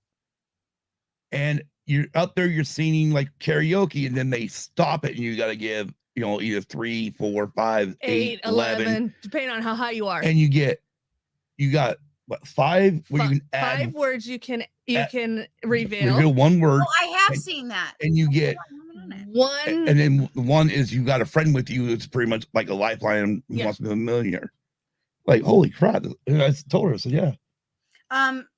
And you're out there, you're singing like karaoke, and then they stop it, and you got to give either 3, 4, 5, 8, 11, depending on how high you are. and you got what 5 where you can add 5 words you can reveal. one word. Oh, I have seen that. And you get One. and then one is you got a friend with you. It's pretty much like a lifeline who wants to be a millionaire. Like, holy crap. And I told her, I said, yeah.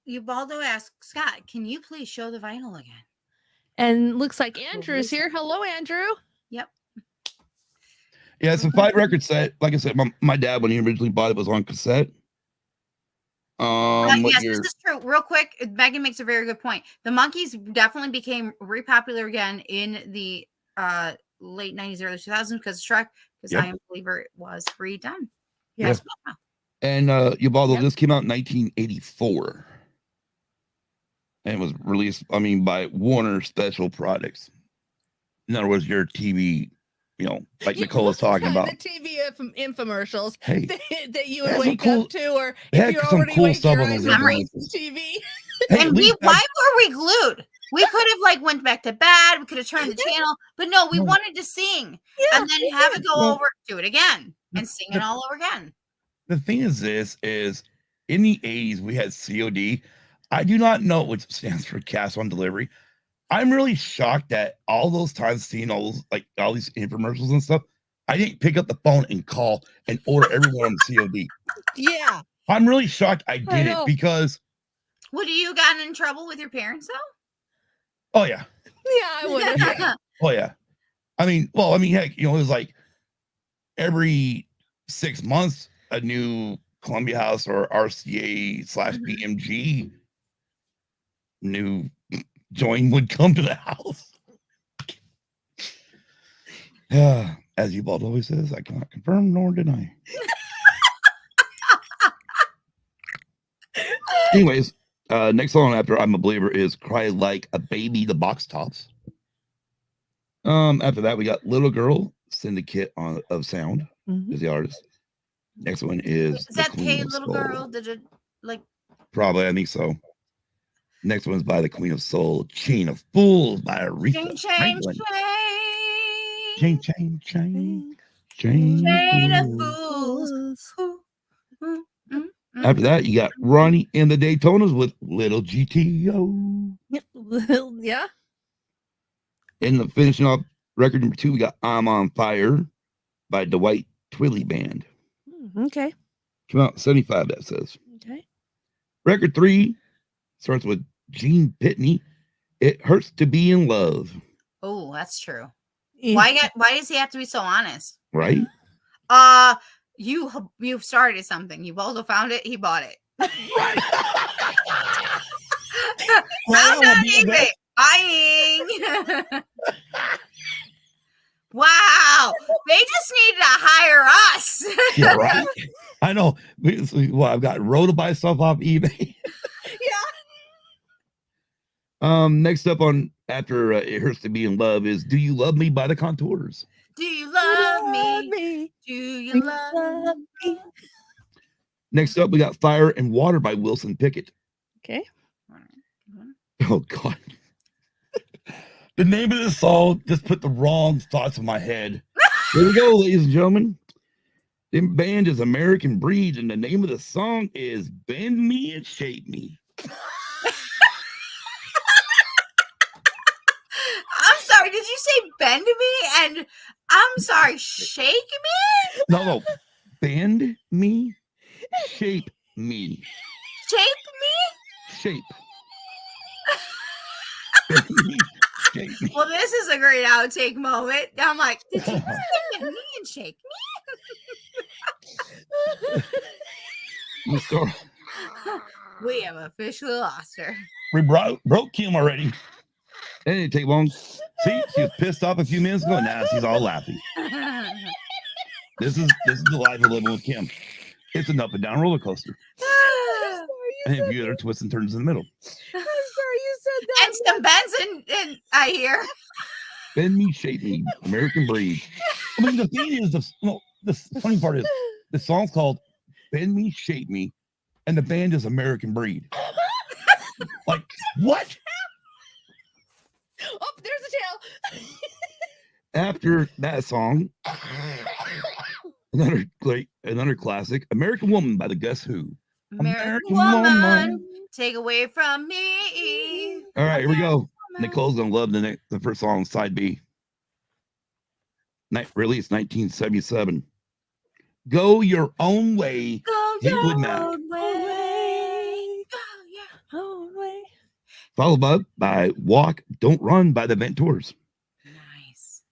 Ubaldo asked, Scott, can you please show the vinyl again? And looks like Andrew's here. Hello, Andrew. Yep. Yeah, it's a 5 record set. Like I said, my dad, when he originally bought it, was on cassette. Yes, this is true. Real quick, Megan makes a very good point. The Monkees definitely became re-popular again in the late 90s, early 2000s because Shrek, because I Am a Believer it was redone. Yes. Yeah. And Ubaldo, this came out in 1984. And was released, by Warner Special Products. In other words, your TV, like Nicole was talking about. The TV infomercials that you would That's wake up to, or they if had you're some already cool awake, stuff your on eyes those on infomercials. TV. Hey, And why were we glued? We could have went back to bed. We could have turned the channel, but no, we wanted to sing and then have it go over, do it again. and sing it all over again. The thing is, this is in the 80s, we had COD. I do not know what stands for cash on delivery. I'm really shocked that all those times seeing all these infomercials and stuff, I didn't pick up the phone and call and order everyone on COD. Yeah. I'm really shocked I did it because. Would you gotten in trouble with your parents though? Oh yeah. Yeah, I would have. Oh yeah. I mean, heck, it was like every 6 months a new Columbia House or RCA/BMG new joint would come to the house. As Ubald always says, I cannot confirm nor deny. Anyways, next song after I'm a Believer is Cry Like a Baby, the Box Tops. After that, we got Little Girl, Syndicate of Sound is the artist. Next one is that Hey Little Girl? Did it like? Probably, I think so. Next one's by the Queen of Soul, Chain of Fools by Aretha Franklin. Chain of Fools. After that, you got Ronnie and the Daytonas with Little GTO. Yeah. And the finishing off record number 2, we got I'm on Fire by Dwight Twilley Band. Okay. Came out in 75, that says. Okay. Record 3 starts with Gene Pitney. It Hurts to Be in Love. Oh, that's true. Yeah. Why does he have to be so honest? Right? You've started something. You've also found it. He bought it. Right. Found on eBay. Buying. Wow. They just needed to hire us. Yeah, right. I know. Well, I've got row to buy stuff off eBay. Yeah. Next up on after It Hurts to Be in Love is Do You Love Me by the Contours. Do you love me? Do you love me? Next up, we got Fire and Water by Wilson Pickett. Okay. Oh, God. The name of this song just put the wrong thoughts in my head. Here we go, ladies and gentlemen. The band is American Breed, and the name of the song is Bend Me and Shape Me. I'm sorry, did you say bend me? And I'm sorry, shake me? No. Bend me, shape me. Shape me? Shape. Bend me, shape me. Well, this is a great outtake moment. I'm like, did you just bend me and shake Let's go. me? We have officially lost her. We broke Kim already. That didn't take long. See, she was pissed off a few minutes ago. Now she's all laughing. This is the life of living with Kim. It's an up and down roller coaster. And if you get her twists and turns in the middle. I'm sorry you said that. And some Benson, and I hear. Bend me, shape me, American Breed. I mean, the thing is, the funny part is, the song's called Bend Me, Shape Me, and the band is American Breed. Like, what? Oh, there's a tail. After that song, another classic, American Woman by the Guess Who. American Woman, take away from me. All right, here we go. Nicole's gonna love the first song, side B. Released 1977. Go Your Own Way. Go Fleetwood your Mac. own way. Go your own way. Followed by Walk, Don't Run by the Ventures. Nice.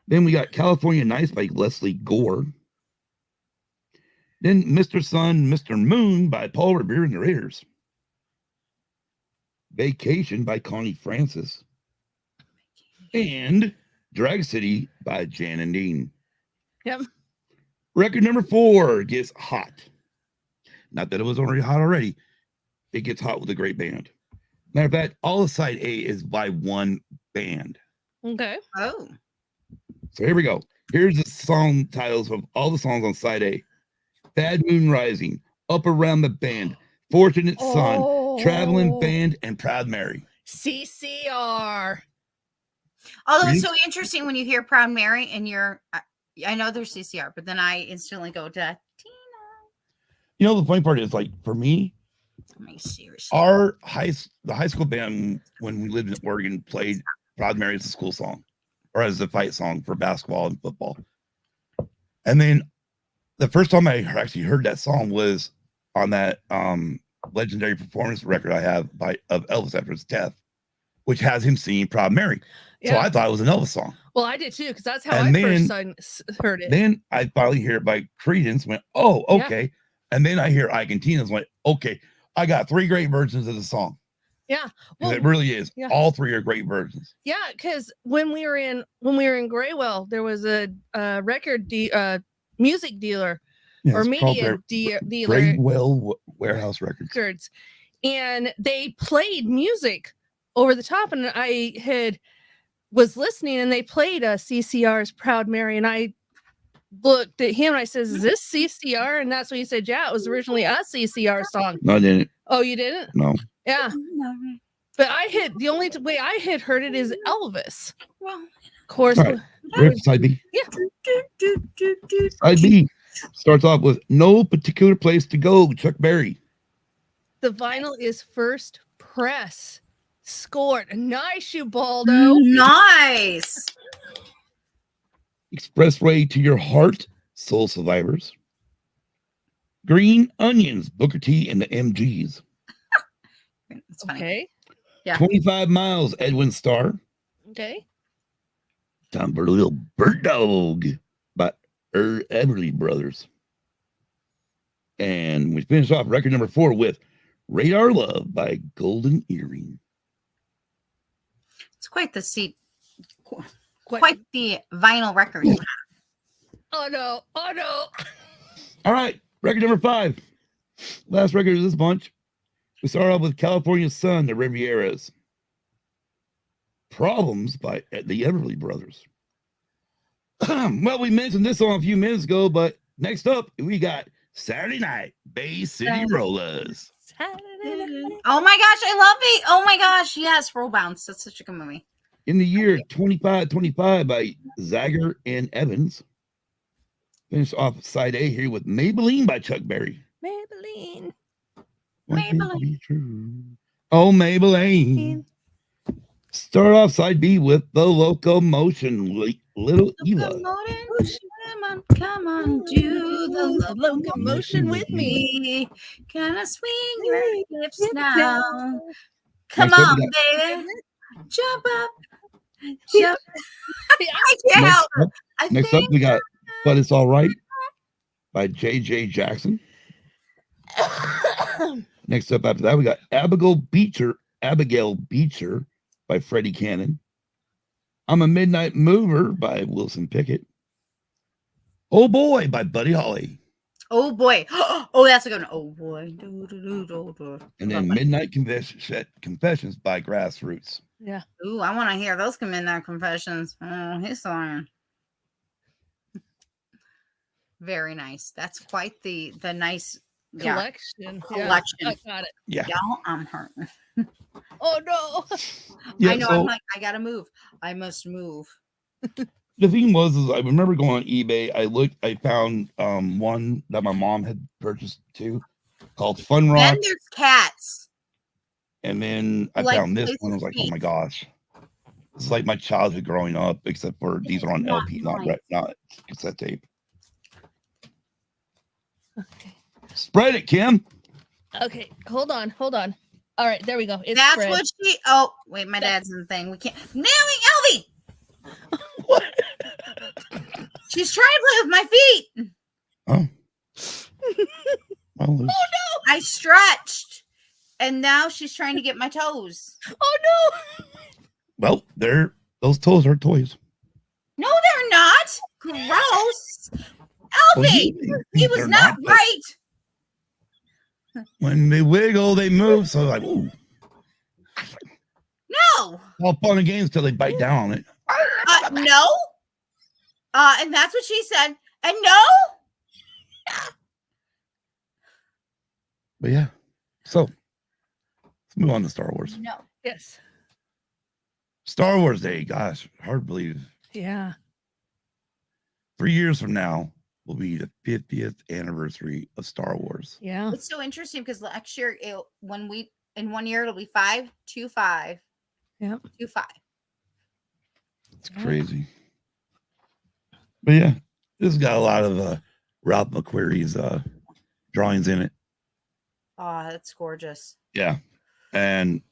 Then we got California Nights by Leslie Gore. Then Mr. Sun, Mr. Moon by Paul Revere and the Raiders. Vacation by Connie Francis. And Drag City by Jan and Dean. Yep. Record number 4 gets hot. Not that it was already hot already. It gets hot with a great band. Matter of fact, all of side A is by one band. Okay. Oh. So here we go. Here's the song titles of all the songs on side A. Bad Moon Rising, Up Around the Bend, Fortunate Son, Traveling Band, and Proud Mary. CCR. Although it's so interesting when you hear Proud Mary and you're I know there's CCR, but then I instantly go to Tina. You know, the funny part is, like, for me, I mean, seriously. the high school band when we lived in Oregon played Proud Mary as a school song or as a fight song for basketball and football. And then the first time I actually heard that song was on that legendary performance record I have of Elvis after his death, which has him singing Proud Mary. So I thought it was an Elvis song. Well, I did too, because that's how And I then- first heard it. Then I finally hear it by Creedence, went, oh, okay. And then I hear Ike and Tina's, went, okay, I got 3 great versions of the song. Yeah. 'Cause Well, it really is. yeah. All 3 are great versions. yeah, because when we were in Graywell, there was a music dealer Yeah, or it's called media their dealer Gradewell Warehouse Records. records, and they played music over the top, and I was listening, and they played CCR's Proud Mary, and I looked at him and I says, "Is this CCR?" And that's when he said, "Yeah, it was originally a CCR song." No, I didn't. Oh, you didn't? No. Yeah, but the only way I had heard it is Elvis. Well, Of course, All right. Ready for side B? yeah. Side B starts off with No Particular Place to Go, Chuck Berry. The vinyl is first press. Scored. Nice, you Baldo. nice. Expressway to Your Heart, Soul Survivors. Green Onions, Booker T and the MGs. It's funny. Okay. Yeah. 25 Miles, Edwin Starr. Okay. Time for a little bird dog by Everly Brothers. And we finish off record number 4 with Radar Love by Golden Earring. It's quite the seat. Quite the vinyl record. Oh no. Oh no. All right, record number 5. Last record of this bunch. We start off with California Sun, the Rivieras. Problems by the Everly Brothers. Well, we mentioned this song a few minutes ago, but next up, we got Saturday Night, Bay City Rollers. Oh my gosh, I love it. Oh my gosh, yes, Roll Bounce. That's such a good movie. In the year 2525 by Zager and Evans. Finish off side A here with Maybelline by Chuck Berry. Maybelline. One thing to be true. Oh, Maybelline. Start off side B with The Locomotion, Little Eva. Come on, do the Locomotion with me. Can I swing your hips now? Come Next up, on, we baby. Jump up. Jump. I can't help it. Next up, we got But It's All Right by J.J. Jackson. Next up after that, we got Abigail Beecher by Freddie Cannon. I'm a Midnight Mover by Wilson Pickett. Oh Boy by Buddy Holly. Oh boy. Oh, that's a good one. Oh boy. And then Midnight Confessions by Grassroots. Yeah. Ooh, I want to hear those Midnight Confessions. Oh, he's song. Very nice. That's quite the nice Collection. Collection. Yeah, I got it. Yeah. Y'all, I'm hurting. Oh no. Yeah, I know. so I'm like, I gotta move. I must move. the thing was, is I remember going on eBay. I found one that my mom had purchased too, called Fun Rock. Then there's cats. And then I Like found this places one. I was like, oh my feet. gosh. It's like my childhood growing up, except for these are on Not LP, mine. not cassette tape. Okay. Spread it, Kim. Okay. Hold on. All right, there we go. It's That's spread. what she. Oh, wait, my dad's in the thing. We can't. Nailing Elvie. What? She's trying to play with my feet. Oh. Well, there's- I stretched, and now she's trying to get my toes. Oh no. well, those toes are toys. No, they're not. Gross. Well, Elvie, he was they're not but right. When they wiggle, they move. So like, ooh, No. all fun and games till they bite down on it. No. And that's what she said. And no. But yeah. So let's move on to Star Wars. No. Yes. Star Wars Day. Gosh, hard to believe. Yeah. 3 years from now will be the 50th anniversary of Star Wars. Yeah. It's so interesting because next year, in 1 year, it'll be 5-2-5. Yep. 2-5. It's crazy. But yeah, this has got a lot of Ralph McQuarrie's drawings in it. Oh, that's gorgeous. Yeah. And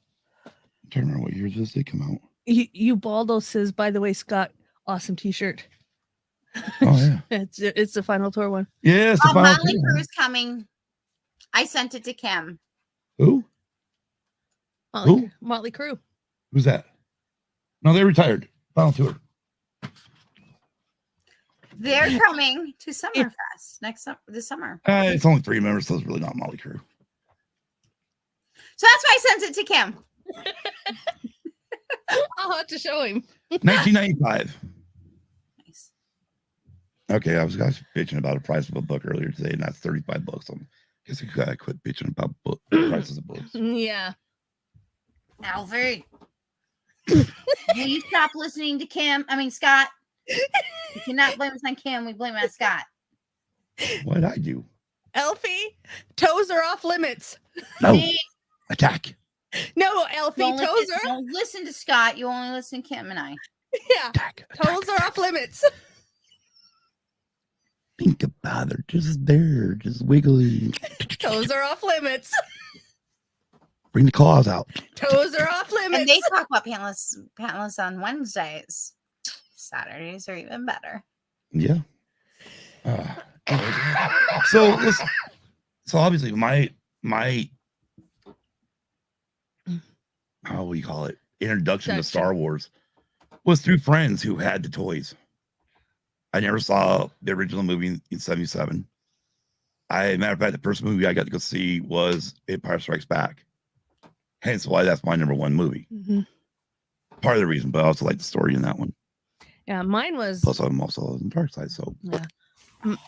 I'm trying to remember what year this did come out. Ubaldo says, by the way, Scott, awesome t-shirt. Oh yeah. It's the Final Tour one. Yeah, it's the final Motley two. Crue's coming. I sent it to Kim. Who? Motley Crue. Who's that? No, they retired. Final tour. They're coming to Summerfest this summer. It's only 3 members, so it's really not Motley Crue. So that's why I sent it to Kim. I'll have to show him. 1995. Nice. Okay, I was bitching about the price of a book earlier today, and that's $35. I guess I gotta quit bitching about prices of books. Yeah. Alfie, will you stop listening to Kim? I mean, Scott. You cannot blame us on Kim. We blame it on Scott. What did I do? Elfie, toes are off limits. No. See? Attack. No, Elfie, toes are. Don't listen to Scott. You only listen to Kim and I. Yeah. Attack. Toes are off limits. Think about it. Just there. Just wiggly. Toes are off limits. Bring the claws out. Toes are off limits. And they talk about pantless on Wednesdays. Saturdays are even better. Yeah. So listen. So obviously my how we call it introduction to Star Wars was through friends who had the toys. I never saw the original movie in 77. Matter of fact, the first movie I got to go see was Empire Strikes Back. Hence why that's my number one movie. Mm-hmm. Part of the reason, but I also like the story in that one. Yeah, mine was. Plus, I'm also on the dark side, so. Yeah.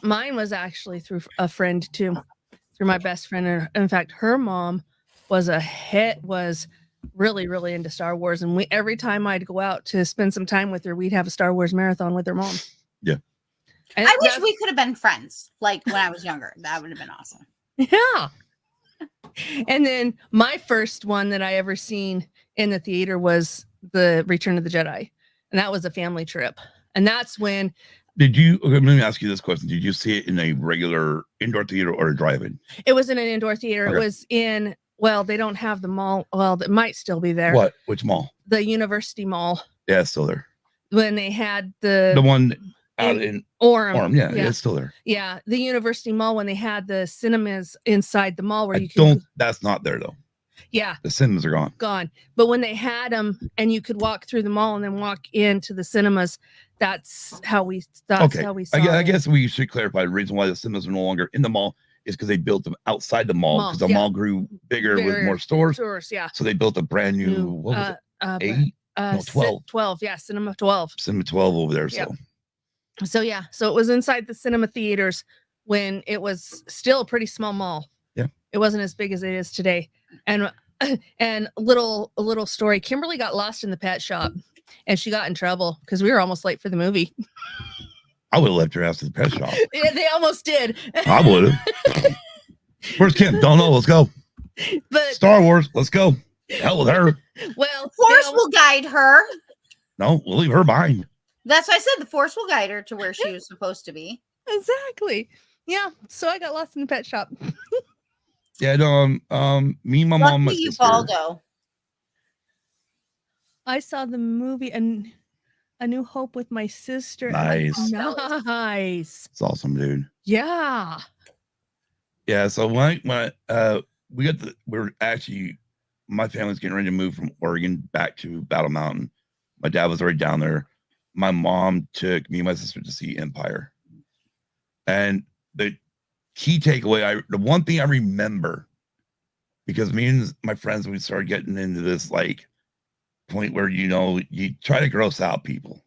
Mine was actually through a friend too, through my best friend. And in fact, her mom was really, really into Star Wars. And every time I'd go out to spend some time with her, we'd have a Star Wars marathon with her mom. Yeah. And I wish we could have been friends, like when I was younger. That would have been awesome. Yeah. And then my first one that I ever seen in the theater was the Return of the Jedi. And that was a family trip. And that's when. Let me ask you this question. Did you see it in a regular indoor theater or a drive-in? It was in an indoor theater. Okay. It was in, well, they don't have the mall. Well, it might still be there. What? Which mall? The University Mall. Yeah, it's still there. When they had the one out in Orem. Yeah, it's still there. Yeah, the University Mall when they had the cinemas inside the mall where that's not there though. Yeah. The cinemas are gone. But when they had them and you could walk through the mall and then walk into the cinemas, that's how we saw I guess we should clarify the reason why the cinemas are no longer in the mall is because they built them outside the mall because the mall grew bigger with more stores. Yeah. So they built a brand new what was it? 12. 12. Yeah, Cinema 12. Cinema 12 over there. Yep. So it was inside the cinema theaters when it was still a pretty small mall. Yeah. It wasn't as big as it is today. And a little story. Kimberly got lost in the pet shop and she got in trouble because we were almost late for the movie. I would have left her ass to the pet shop. Yeah, they almost did. I would have. Where's Kim? Don't know. Let's go. But Star Wars. Let's go. Hell with her. Well, Force will guide her. No, we'll leave her behind. That's why I said the Force will guide her to where she was supposed to be. Exactly. Yeah. So I got lost in the pet shop. Yeah, no, me and my mom. Lucky you, Baldo. I saw the movie and A New Hope with my sister. Nice. Nice. It's awesome, dude. Yeah. Yeah. So when my family's getting ready to move from Oregon back to Battle Mountain. My dad was already down there. My mom took me and my sister to see Empire. And the key takeaway, the one thing I remember, because me and my friends, we started getting into this like point where, you try to gross out people,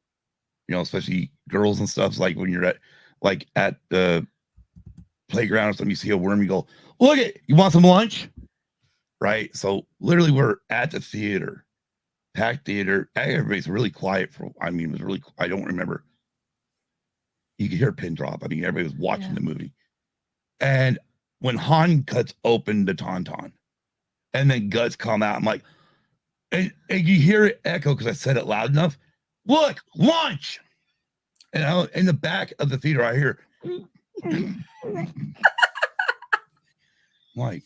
especially girls and stuff. Like when you're at the playground or something, you see a worm, you go, look it, you want some lunch? Right. So literally we're at the theater, packed theater. Everybody's really quiet it was really, I don't remember. you could hear a pin drop. I mean, everybody was watching the movie. And when Han cuts open the Tauntaun and then guts come out, I'm like, and you hear it echo because I said it loud enough. Look, launch. And in the back of the theater, I hear, like,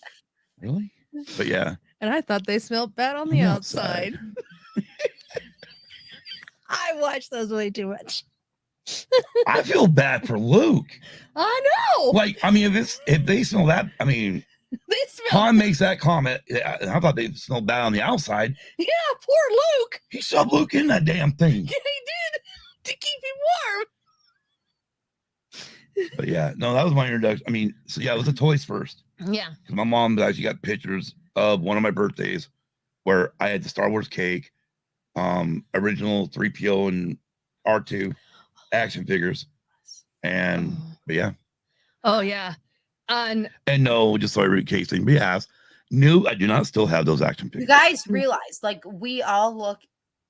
really? But yeah. And I thought they smelled bad on the outside. I watched those way too much. I feel bad for Luke. I know. Like, I mean, if they smell that, I mean, Han makes that comment. I thought they smelled bad on the outside. Yeah, poor Luke. He shoved Luke in that damn thing. Yeah, he did to keep him warm. But yeah, no, that was my introduction. I mean, so yeah, it was the toys first. Yeah. Because my mom actually got pictures of one of my birthdays where I had the Star Wars cake, original 3PO and R2 action figures. And but yeah. Oh yeah. And no, just so I read case thing, but yes, no, I do not still have those action figures. You guys realize, like, we all look,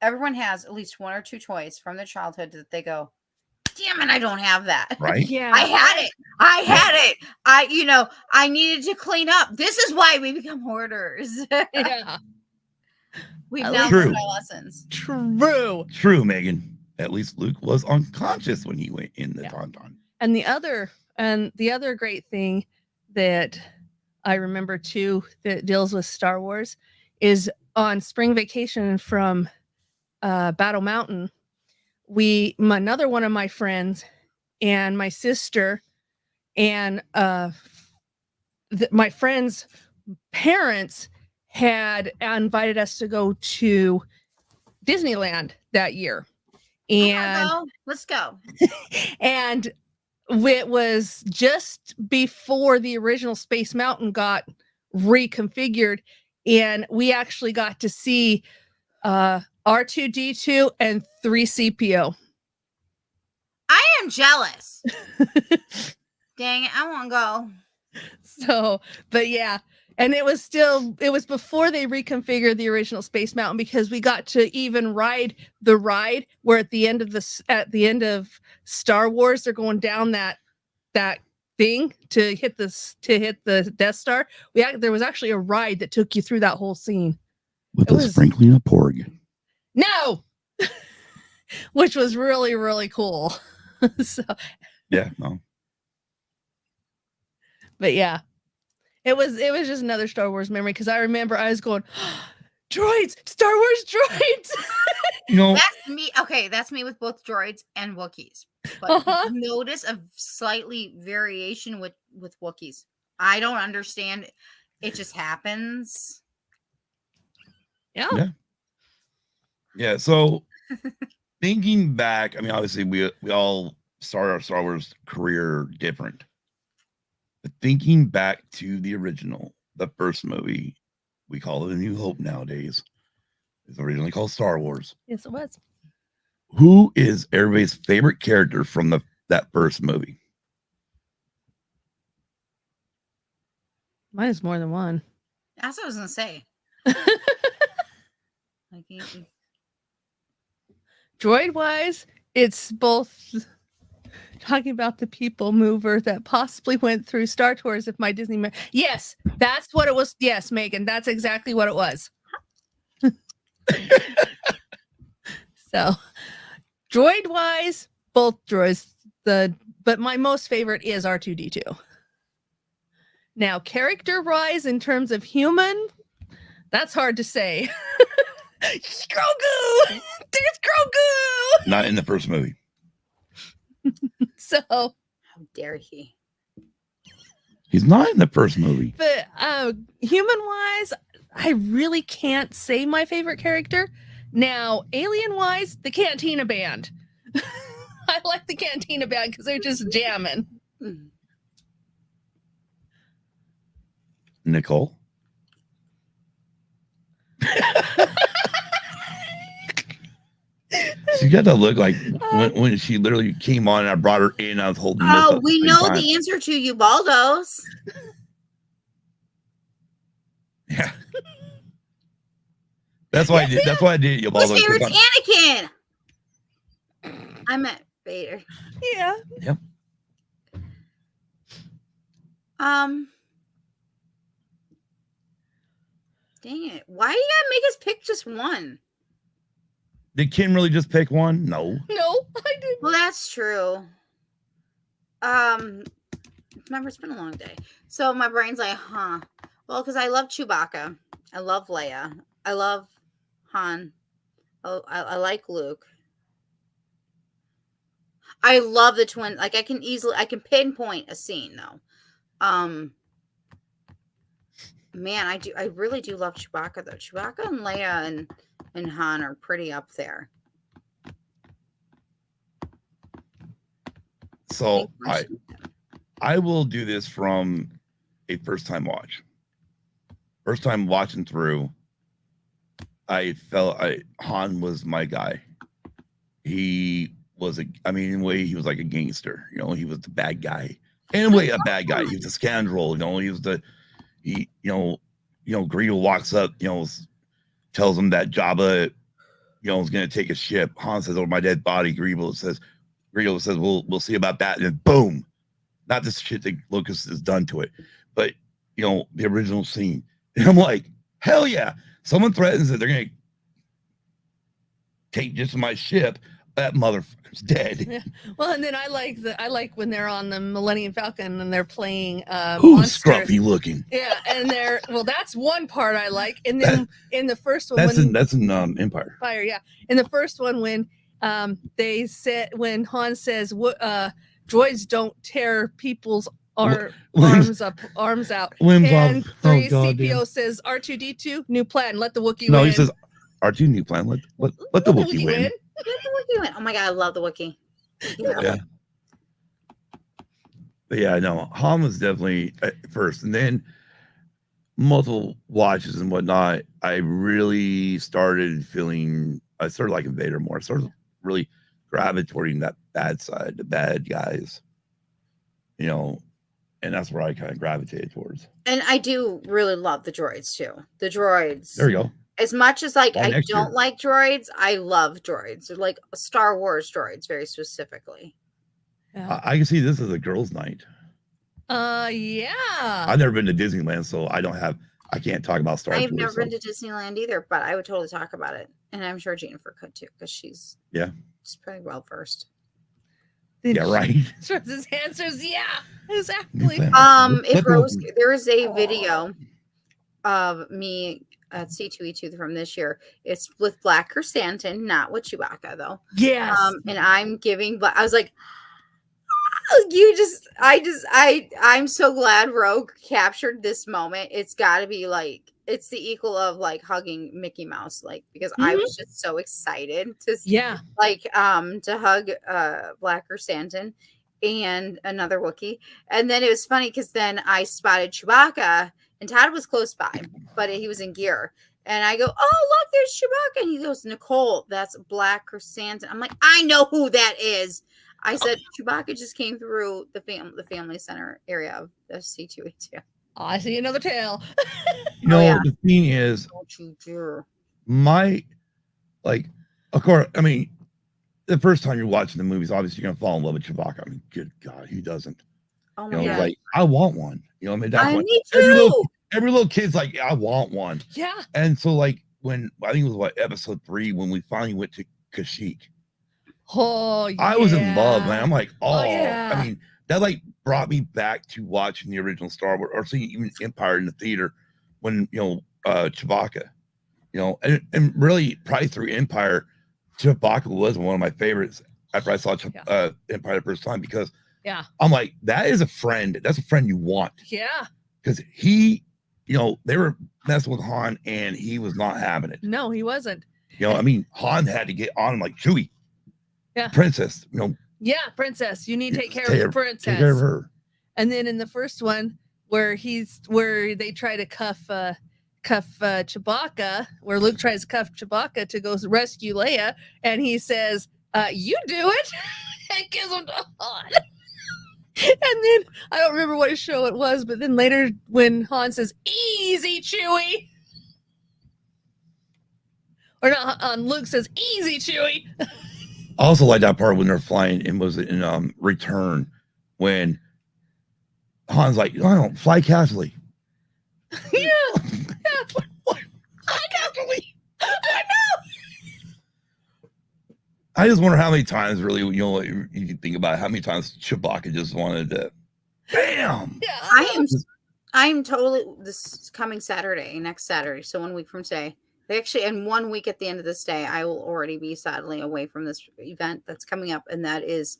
everyone has at least one or two toys from their childhood that they go, damn it, I don't have that. Right? Yeah. I had it. I needed to clean up. This is why we become hoarders. Yeah. We've At now least- learned our lessons. True, Megan. At least Luke was unconscious when he went in the Tauntaun. And the other great thing that I remember too that deals with Star Wars is on spring vacation from Battle Mountain. Another one of my friends and my sister and my friend's parents had invited us to go to Disneyland that year. And let's go. And it was just before the original Space Mountain got reconfigured, and we actually got to see R2D2 and 3CPO. I am jealous. Dang it, I won't go. So, but yeah, and it was before they reconfigured the original Space Mountain, because we got to even ride the ride where at the end of Star Wars they're going down that thing to hit the Death Star. There was actually a ride that took you through that whole scene With a sprinkling of porg. No, which was really, really cool. So yeah, no. But yeah, it was just another Star Wars memory, because I remember I was going, droids, Star Wars droids. That's me. Okay, that's me with both droids and Wookiees. But notice a slightly variation with Wookiees. I don't understand. It just happens. Yeah. So thinking back, I mean, obviously we all started our Star Wars career different. But thinking back to the original, the first movie, we call it A New Hope nowadays. It's originally called Star Wars. Yes, it was. Who is everybody's favorite character from that first movie? Mine is more than one. That's what I was gonna say. Droid wise, it's both talking about the people mover that possibly went through Star Tours. If my Disney, yes, that's what it was. Yes, Megan, that's exactly what it was. So, droid wise, both droids. But my most favorite is R2D2. Now, character wise, in terms of human, that's hard to say. Grogu! There's Grogu! Not in the first movie. So, how dare he? He's not in the first movie. But human wise, I really can't say my favorite character. Now, alien wise, the Cantina Band. I like the Cantina Band because they're just jamming. Nicole. She got to look like when she literally came on and I brought her in. I was holding. Oh, we know the answer to you, Baldos. Yeah. That's why I did. That's why I did. Whose favorite's Anakin? I meant Vader. Yeah. Yep. Dang it. Why you gotta make us pick just one? Did Kim really just pick one? No. No, I didn't. Well, that's true. Remember, it's been a long day. So my brain's like, huh. Well, because I love Chewbacca. I love Leia. I love Han. Oh, I like Luke. I love the twin. Like I can pinpoint a scene though. Man, I really do love Chewbacca though. Chewbacca and Leia and Han are pretty up there. So I will do this from a first time watch. First time watching through, I felt Han was my guy. He was in a way, he was like a gangster. You know, he was the bad guy. In a way, a bad guy. He was a scoundrel. You know, Greedo walks up, tells him that Jabba, is going to take a ship. Han says, "Oh, my dead body." Greedo says, we'll see about that. And then boom, not this shit that Lucas has done to it, but the original scene. And I'm like, hell yeah. Someone threatens that they're going to take just my ship. That motherfucker's dead. Yeah. Well, and then I like when they're on the Millennium Falcon and they're playing Who's scruffy looking? Yeah, and that's one part I like. And then in the first one, that's in Empire. Fire, yeah. In the first one, when when Han says, droids don't tear people's arms out. Limbs and off. 3CPO says R2D2, new plan, let the Wookiee win. No, he says R2 new plan, let the Wookiee win. Let the Wookiee win. Oh my god, I love the Wookiee. Yeah. But yeah, no, Han was definitely first, and then multiple watches and whatnot. I really started liking Vader more. I started really gravitating that bad side, the bad guys, and that's where I kind of gravitated towards. And I do really love the droids too. The droids. There you go. As much as I don't like droids, I love droids. They're like Star Wars droids, very specifically. Yeah. I can see this as a girls' night. Yeah. I've never been to Disneyland, so I can't talk about Star Wars. I've never been to Disneyland either, but I would totally talk about it. And I'm sure Jennifer could too, because she's pretty well versed. Yeah, right. His answers, yeah, exactly. There is a video of me at C2E2 from this year. It's with Black Chrysanthemum, not with Chewbacca though. Yes. And I'm giving, but I was like, I'm so glad Rogue captured this moment. It's got to be like, it's the equal of like hugging Mickey Mouse, like, because I was just so excited to to hug Black Chrysanthemum and another Wookiee. And then it was funny because then I spotted Chewbacca and Todd was close by, but he was in gear. And I go, "Oh, look, there's Chewbacca." And he goes, "Nicole, that's Black Chrysanthemum." I'm like, "I know who that is." I said, "Chewbacca just came through the family center area of the C2E2. I see another tail. The thing is, of course, I mean, the first time you're watching the movies, obviously you're gonna fall in love with Chewbacca. I mean, good God, who doesn't? Oh my God. Like, I want one. Me too. Every little kid's like, I want one. Yeah. And so, like, when I think it was episode 3 when we finally went to Kashyyyk. Oh, yeah. I was in love, man. I'm like, yeah. I mean, that brought me back to watching the original Star Wars or seeing even Empire in the theater when Chewbacca, and really probably through Empire, Chewbacca was one of my favorites after I saw Empire the first time, because I'm like, that is a friend. That's a friend you want. Yeah. Because he, they were messing with Han and he was not having it. No, he wasn't. I mean, Han had to get on him like, Chewie. Yeah. Princess, Yeah, princess. You need to take care of the princess. Take care of her. And then in the first one, where they try to cuff Chewbacca, where Luke tries to cuff Chewbacca to go rescue Leia, and he says, "You do it," and gives him to Han. And then I don't remember what show it was, but then later when Han says, "Easy, Chewie," or not, Luke says, "Easy, Chewie." I also like that part when they're flying and was in Return when Han's like, I don't fly casually. Yeah. What? Fly casually. I know. I just wonder how many times really, you can think about how many times Chewbacca just wanted to, bam. Yeah. I'm totally, this is coming Saturday, next Saturday. So 1 week from today. Actually, in 1 week at the end of this day, I will already be sadly away from this event that's coming up. And that is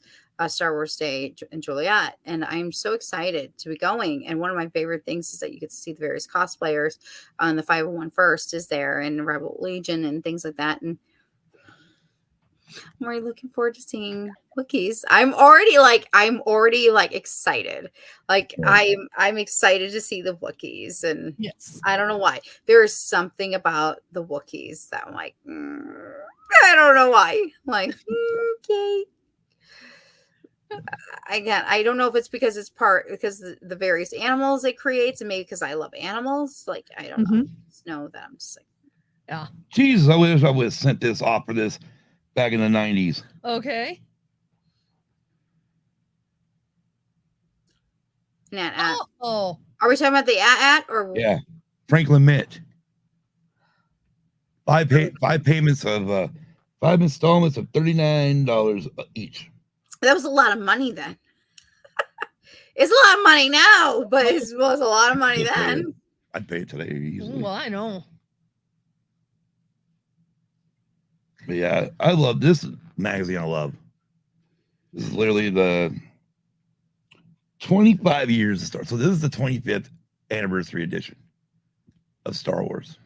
Star Wars Day in Joliet. And I'm so excited to be going. And one of my favorite things is that you get to see the various cosplayers on the 501 First is there and Rebel Legion and things like that. And I'm already looking forward to seeing Wookiees. I'm already like excited. Like I'm excited to see the Wookiees, and Yes. I don't know why. There is something about the Wookiees that I'm like, I don't know why. Like, okay. Again, I don't know if it's because the various animals it creates, and maybe because I love animals. Like, I don't know. Just know that I'm just like, yeah. Jesus, I wish I would have sent this off for this back in the 90s. Okay. Oh, are we talking about the at or Yeah, Franklin Mint. Five payments of 5 installments of $39 each. That was a lot of money then. It's a lot of money now, but it was a lot of money then. I'd pay it today easily. Well, I know. But yeah, I love this magazine. I love. This is literally the 25 years of Star. So this is the 25th anniversary edition of Star Wars.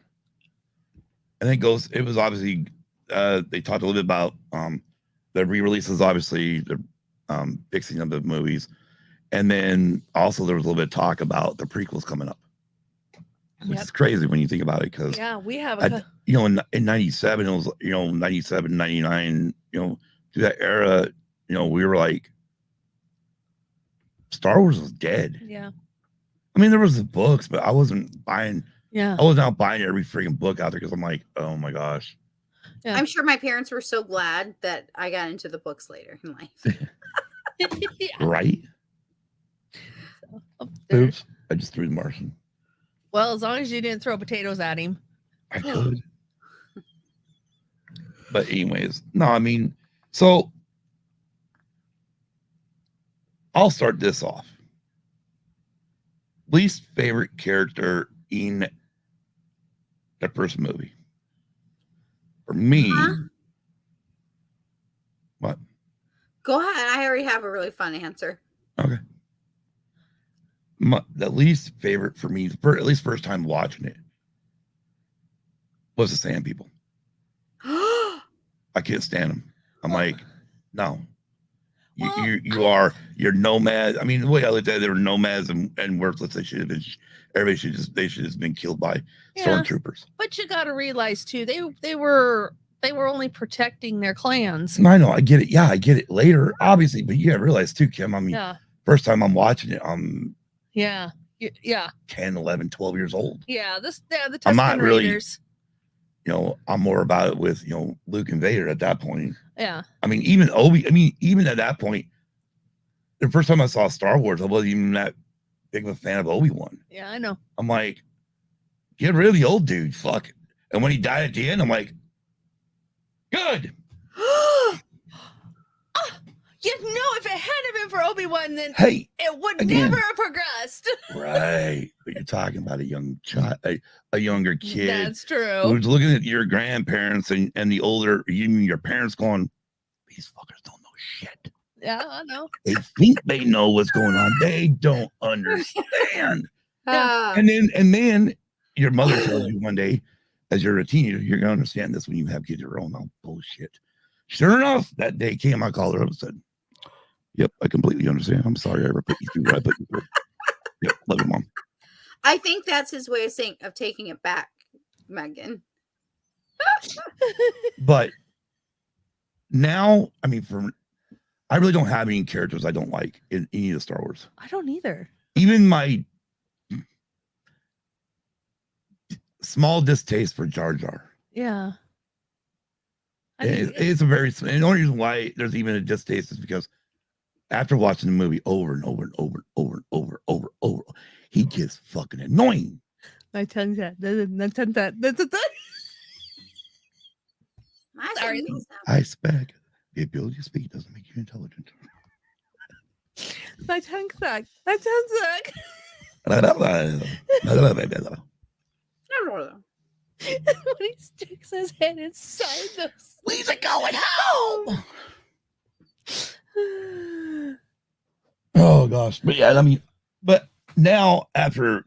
And it was obviously they talked a little bit about the re-releases, obviously the fixing of the movies, and then also there was a little bit of talk about the prequels coming up, which is crazy when you think about it, because we have in 97 it was 97 99 through that era, we were like, Star Wars was dead. Yeah. I mean, there was the books, but I wasn't buying. Yeah. I was not buying every freaking book out there because I'm like, oh my gosh. Yeah. I'm sure my parents were so glad that I got into the books later in life. Yeah. Right? Oops. I just threw the Martian. Well, as long as you didn't throw potatoes at him. I could. But anyways, no, I mean, so I'll start this off. Least favorite character in the first movie. For me, what? Go ahead. I already have a really fun answer. Okay. The least favorite for me, at least first time watching it, was the Sand People. I can't stand them. I'm like, no. You're nomads. I mean, the way I looked at it, they were nomads and worthless. They should have just been killed by stormtroopers. But you got to realize too, they were only protecting their clans. I know, I get it. Yeah, I get it later, obviously, but you got to realize too, Kim. I mean, first time I'm watching it, I'm 10, 11, 12 years old. Yeah, the Tusken I'm not really, Raiders. I'm more about it with Luke and Vader at that point. Yeah. I mean, even at that point, the first time I saw Star Wars, I wasn't even that big of a fan of Obi-Wan. Yeah, I know. I'm like, get rid of the old dude. Fuck. And when he died at the end, I'm like, good. If it hadn't been for Obi-Wan, then hey, it would never have progressed. Right. But you're talking about a young child, a younger kid. That's true. Who's looking at your grandparents and the older, even your parents going, these fuckers don't know shit. Yeah, I know. They think they know what's going on. They don't understand. And then your mother tells you one day, as you're a teenager, you're going to understand this when you have kids of your own. Oh, bullshit. Sure enough, that day came, I called her up and said, yep, I completely understand. I'm sorry I ever put you through what I put you through. Yep, love you, Mom. I think that's his way of taking it back, Megan. But now, I mean, I really don't have any characters I don't like in any of the Star Wars. I don't either. Even my small distaste for Jar Jar. Yeah. It's a very, and the only reason why there's even a distaste is because after watching the movie over and over and over and over and over and over, he gets fucking annoying. My tongue's out. My tongue's out. Sorry. I expect the ability to speak doesn't make you intelligent. My tongue sucks. My tongue sucks. When he sticks his head inside those. We's going home. Oh gosh, but yeah, I mean, but now after,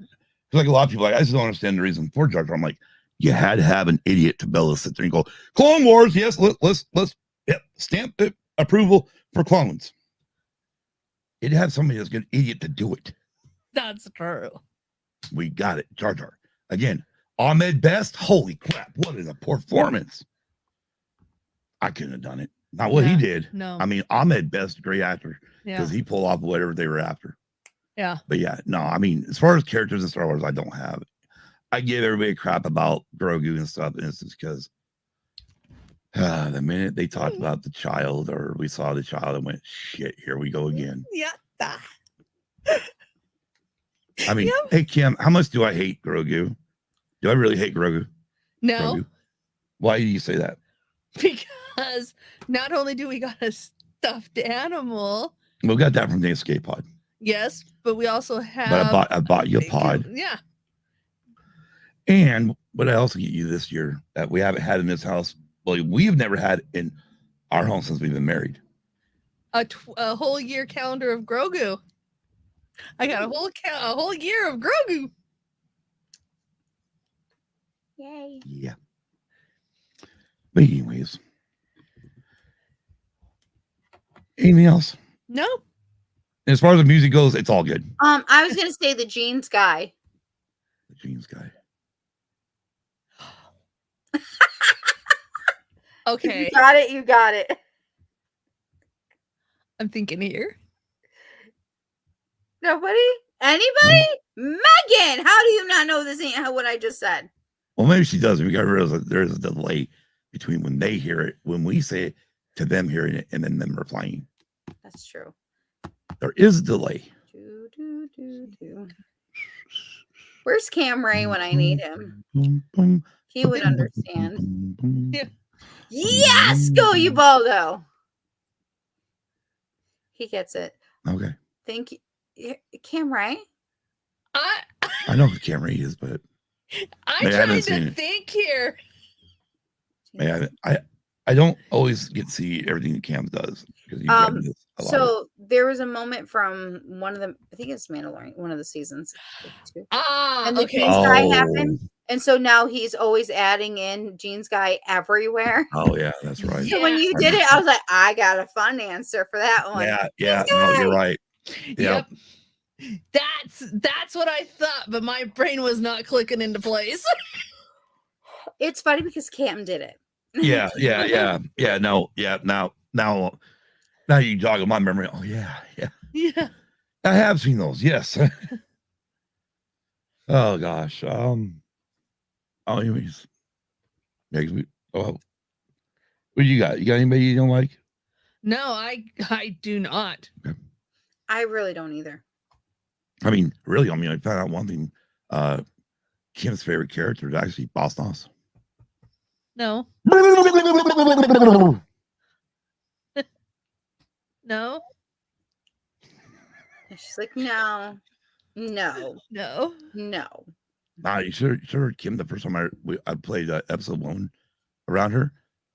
like a lot of people, like I just don't understand the reason for Jar Jar. I'm like, you had to have an idiot to be able to sit there and go, Clone Wars, yes, let's stamp the approval for clones. You'd have somebody that's an idiot to do it. That's true. We got it, Jar Jar. Again, Ahmed Best, holy crap, what is a performance. I couldn't have done it. Not what he did. No. I mean, Ahmed Best, great actor, because he pulled off whatever they were after. Yeah. But yeah, no, I mean, as far as characters in Star Wars, I don't have it. I give everybody crap about Grogu and stuff, and it's just because the minute they talked about the child or we saw the child and went, shit, here we go again. Yeah. I mean, hey, Kim, how much do I hate Grogu? Do I really hate Grogu? No. Grogu? Why do you say that? Because not only do we got a stuffed animal. We got that from the Escape Pod. Yes, but we also have. But I bought you a pod. Yeah. And what I also get you this year that we haven't had in this house, well, we've never had in our home since we've been married. A whole year calendar of Grogu. I got a whole year of Grogu. Yay. Yeah. But anyways, anything else? No. As far as the music goes, it's all good. I was gonna say the jeans guy. The jeans guy. Okay. You got it. I'm thinking here. Nobody? Anybody? Megan, how do you not know this ain't what I just said? Well, maybe she doesn't. We got to realize that there's a delay between when they hear it, when we say it, to them hearing it, and then them replying. That's true. There is a delay. Where's Cam Ray when I need him? He would understand. Yeah. Yes, go Ubaldo. He gets it. Okay. Thank you, Cam Ray. I know who Cam Ray is, but I'm trying to think here. I don't always get to see everything that Cam does because so there was a moment from one of the, I think it's Mandalorian, one of the seasons. And the jeans guy happened, and so now he's always adding in jeans guy everywhere. Oh yeah, that's right. So when you did it, I was like, I got a fun answer for that one. Yeah, no, you're right. Yep. That's what I thought, but my brain was not clicking into place. It's funny because Cam did it. Yeah. Now you jog on my memory. Oh yeah. I have seen those. Yes. Oh gosh. Anyways. What do you got? You got anybody you don't like? No, I do not. Okay. I really don't either. I mean, really, I found out one thing. Kim's favorite character is actually Boss Nass. No. No. She's like, no. You sure Kim, the first time I played episode 1 around her,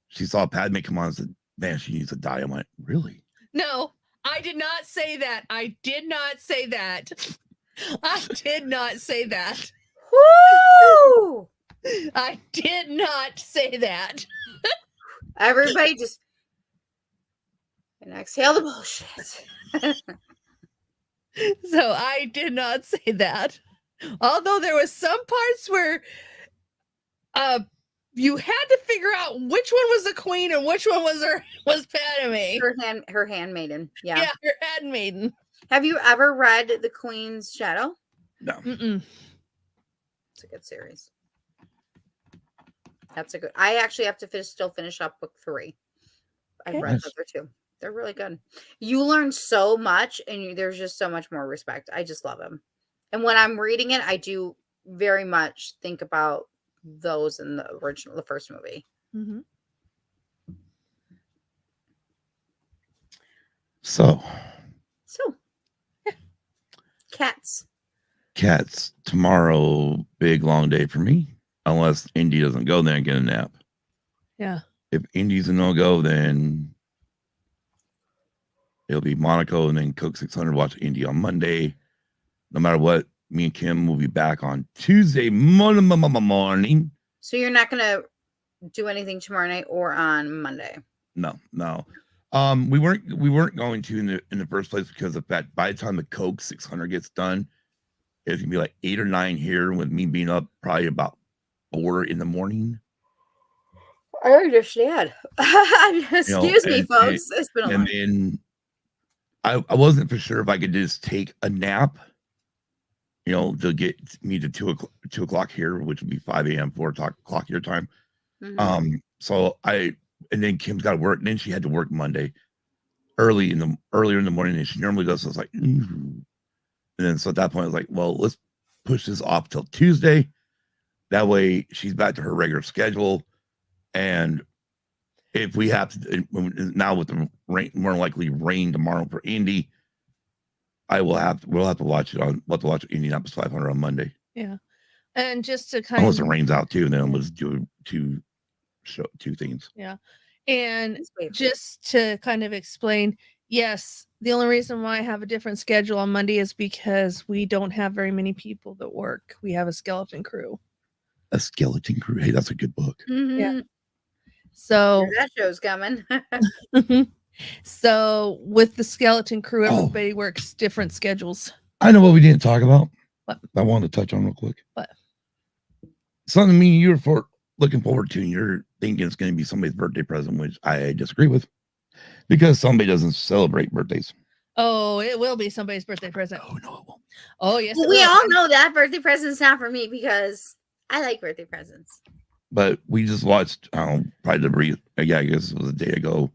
she saw Padme come on and said, man, she needs to die. I'm like, really? No, I did not say that. I did not say that. Woo! I did not say that. Everybody just and exhale the bullshit. So I did not say that. Although there was some parts where you had to figure out which one was the queen and which one was Padme. Her handmaiden. Yeah. Yeah, her handmaiden. Have you ever read The Queen's Shadow? No. Mm-mm. It's a good series. That's a good. I actually have to still finish up book 3. I've read Nice. the other 2. They're really good. You learn so much, and there's just so much more respect. I just love him. And when I'm reading it, I do very much think about those in the first movie. Mm-hmm. So, Cats. Tomorrow, big long day for me, unless Indy doesn't go there and get a nap. Yeah. If Indy's a no-go, then it'll be Monaco and then Coke 600 watch Indy on Monday. No matter what, me and Kim will be back on Tuesday morning. So you're not going to do anything tomorrow night or on Monday? No. We weren't going to in the first place because of that by the time the Coke 600 gets done, it's gonna be like 8 or 9 here with me being up probably about 4 in the morning. I understand. Excuse me, folks. It's been a long. And then I wasn't for sure if I could just take a nap, to get me to 2 o'clock here, which would be 5 a.m., 4 o'clock your time. Mm-hmm. So and then Kim's got to work, and then she had to work Monday earlier in the morning than she normally does. So I was like, and then so at that point I was like, well, let's push this off till Tuesday. That way she's back to her regular schedule. And if we have to, now with the rain, more likely rain tomorrow for Indy, we'll have to watch it on. We'll have to watch Indianapolis 500 on Monday. Yeah, and just to unless it rains out too, then let's do two things. Yeah, and just to kind of explain, yes, the only reason why I have a different schedule on Monday is because we don't have very many people that work. We have a skeleton crew. A skeleton crew. Hey, that's a good book. Mm-hmm. Yeah. So that show's coming. So with the skeleton crew, everybody works different schedules. I know what we didn't talk about. What? I wanted to touch on real quick. What? Something me you're looking forward to, and you're thinking it's going to be somebody's birthday present, which I disagree with, because somebody doesn't celebrate birthdays. Oh, it will be somebody's birthday present. Oh no, it won't. Oh yes. Well, we all know that birthday present's not for me because I like birthday presents. But we just watched probably I guess it was a day ago,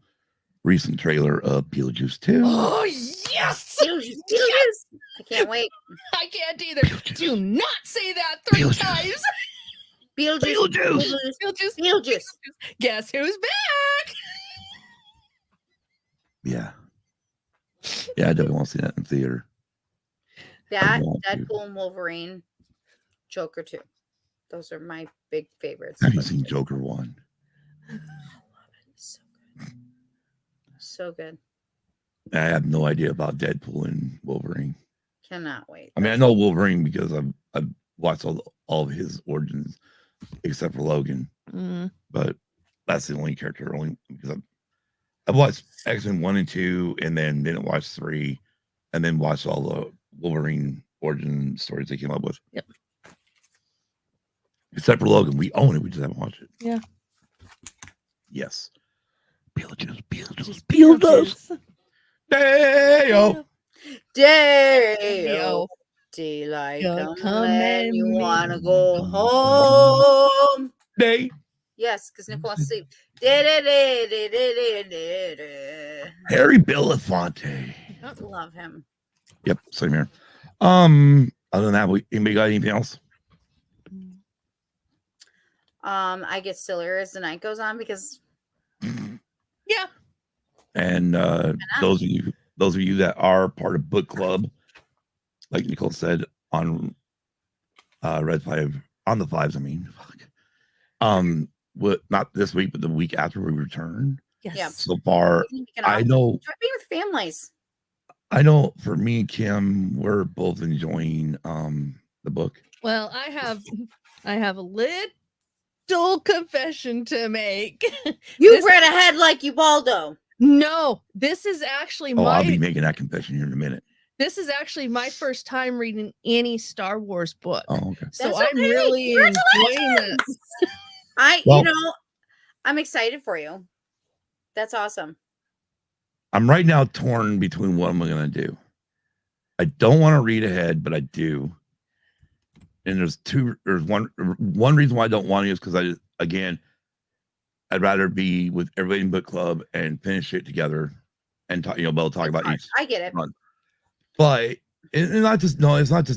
recent trailer of Beetlejuice 2. Oh yes! Beetlejuice. I can't wait. I can't either. Do not say that 3 times. Beetlejuice. Guess who's back? Yeah, I definitely want to see that in theater. That, Deadpool and Wolverine, Joker 2. Those are my big favorites. Have you seen Joker 1? I love it. It's so good. So good. I have no idea about Deadpool and Wolverine. Cannot wait. I mean, I know Wolverine because I've watched all of his origins except for Logan. Mm. But that's the only character, only because I've watched X-Men 1 and 2 and then didn't watch 3 and then watched all the Wolverine origin stories they came up with. Yep. Except for Logan. We own it. We just haven't watched it. Yeah. Yes. Beetlejuice. Day-o. Day-o. Daylight come and you want to go home. Day. Yes, because Nicole wants to sleep. Harry Belafonte. Love him. Yep, same here. Other than that, anybody got anything else? I get sillier as the night goes on because yeah. And those of you that are part of book club, like Nicole said, on Red 5 on the 5s, I mean, not this week, but the week after we return. Yes. Yeah. So far, I know being with families. I know for me and Kim, we're both enjoying the book. Well, I have a little confession to make. You read ahead like Ubaldo. No, this is actually I'll be making that confession here in a minute. This is actually my first time reading any Star Wars book. Oh, okay. So I'm really enjoying this. I'm excited for you. That's awesome. I'm right now torn between what I'm going to do. I don't want to read ahead, but I do. And there's one reason why I don't want to is because I'd rather be with everybody in book club and finish it together and talk, be able to talk about each I get it. month. But it's not just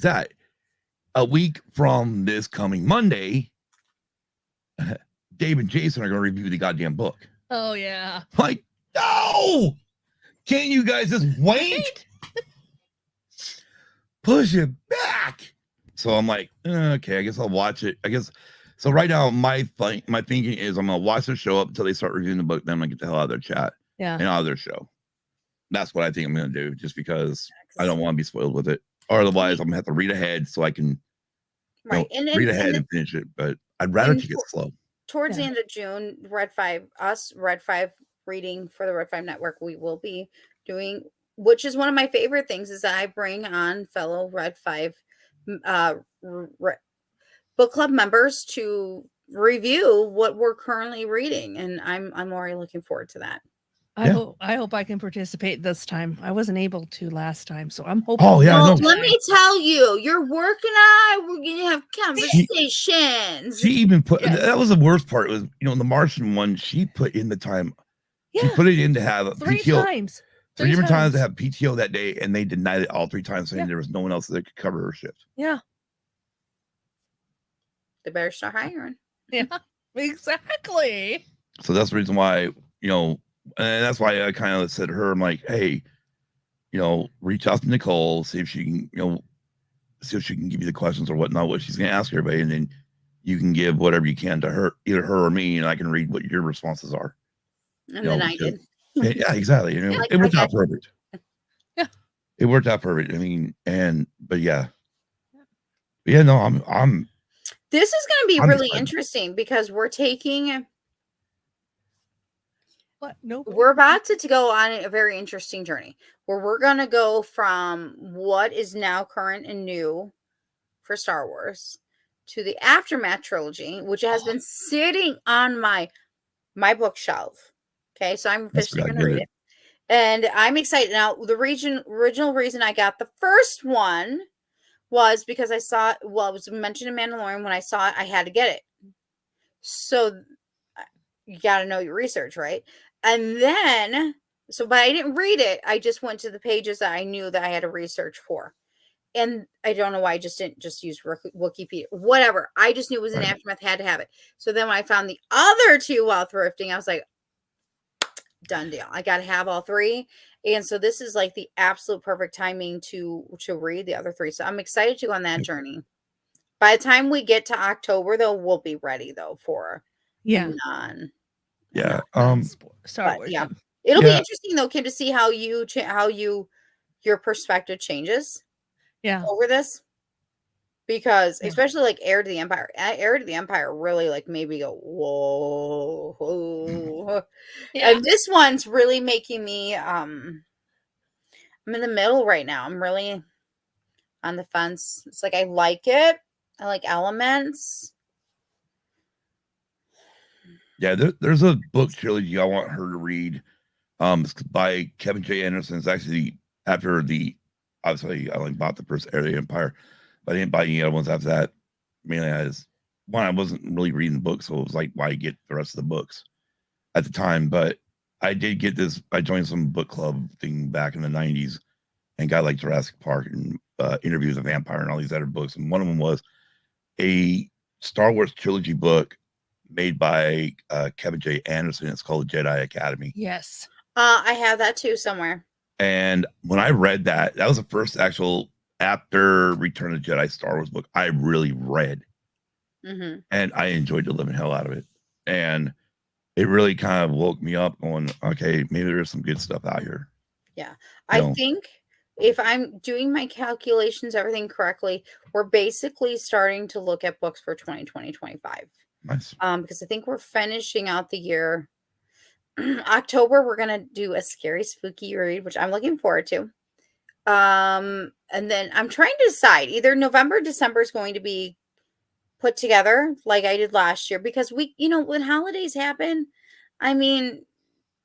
that. A week from this coming Monday, Dave and Jason are going to review the goddamn book. Oh yeah. Like, no! Can't you guys just wait? Push it back. So I'm like, okay, I guess I'll watch it. I guess so. Right now, my thinking is I'm gonna watch the show up until they start reviewing the book. Then I'm gonna get the hell out of their chat and out of their show. That's what I think I'm gonna do, just because I don't want to be spoiled with it. Or otherwise, I'm gonna have to read ahead so I can read ahead and finish it. But I'd rather take it slow. Towards the end of June, Red 5 reading for the Red 5 Network, we will be doing, which is one of my favorite things, is that I bring on fellow Red 5 book club members to review what we're currently reading, and I'm already looking forward to that. I hope I can participate this time. I wasn't able to last time, so I'm hoping. Oh yeah, no. Let me tell you, you're working on. We're gonna have conversations. She even put that was the worst part. Was the Martian one. She put in the time. Yeah. She put it in to have a PTO. Three different times to have PTO that day, and they denied it all 3 times, saying there was no one else that could cover her shift. Yeah. They better start hiring. Yeah, exactly. So that's the reason why, and that's why I kind of said to her, I'm like, hey, reach out to Nicole, see if she can, give you the questions or whatnot, what she's going to ask everybody. And then you can give whatever you can to her, either her or me, and I can read what your responses are. And then I did. Yeah, exactly. It worked out perfect. Yeah. It worked out perfect. I mean, but yeah. But yeah, no, I'm this is going to be really interesting because we're taking. What? No. We're about to go on a very interesting journey where we're going to go from what is now current and new for Star Wars to the Aftermath trilogy, which has been sitting on my bookshelf. Okay, so I'm officially going to read it. And I'm excited. Now, the original reason I got the first one was because I saw, it was mentioned in Mandalorian. When I saw it, I had to get it. So you got to know your research, right? And then, but I didn't read it. I just went to the pages that I knew that I had to research for. And I don't know why I just didn't just use Wikipedia, whatever. I just knew it was an Aftermath, had to have it. So then when I found the other 2 while thrifting, I was like, done deal. I got to have all 3. And so this is like the absolute perfect timing to read the other 3. So I'm excited to go on that journey. By the time we get to October, though, we'll be ready though for Star Wars. Yeah, it'll be interesting though, Kim, to see how your perspective changes. Yeah, over this, because especially like Heir to the Empire. Heir to the Empire really like made me go whoa. And this one's really making me. I'm in the middle right now. I'm really on the fence. It's like I like it. I like elements. Yeah, there's a book trilogy I want her to read. It's by Kevin J. Anderson. It's actually after obviously I only bought the first Heir to the Empire, but I didn't buy any other ones after that. Mainly as one, I wasn't really reading the book, so it was like, why get the rest of the books at the time? But I did get this. I joined some book club thing back in the 90s and got like Jurassic Park and Interviews with a Vampire and all these other books. And one of them was a Star Wars trilogy book made by Kevin J. Anderson. It's called Jedi Academy. Yes. I have that too somewhere. And when I read that was the first actual after Return of the Jedi Star Wars book I really read. Mm-hmm. And I enjoyed the living hell out of it. And it really kind of woke me up going, okay, maybe there's some good stuff out here. Yeah. I think if I'm doing my calculations, everything correctly, we're basically starting to look at books for 2020-25. Nice. Because I think we're finishing out the year. October, we're gonna do a scary, spooky read, which I'm looking forward to. And then I'm trying to decide either November, December is going to be put together like I did last year, because when holidays happen, I mean,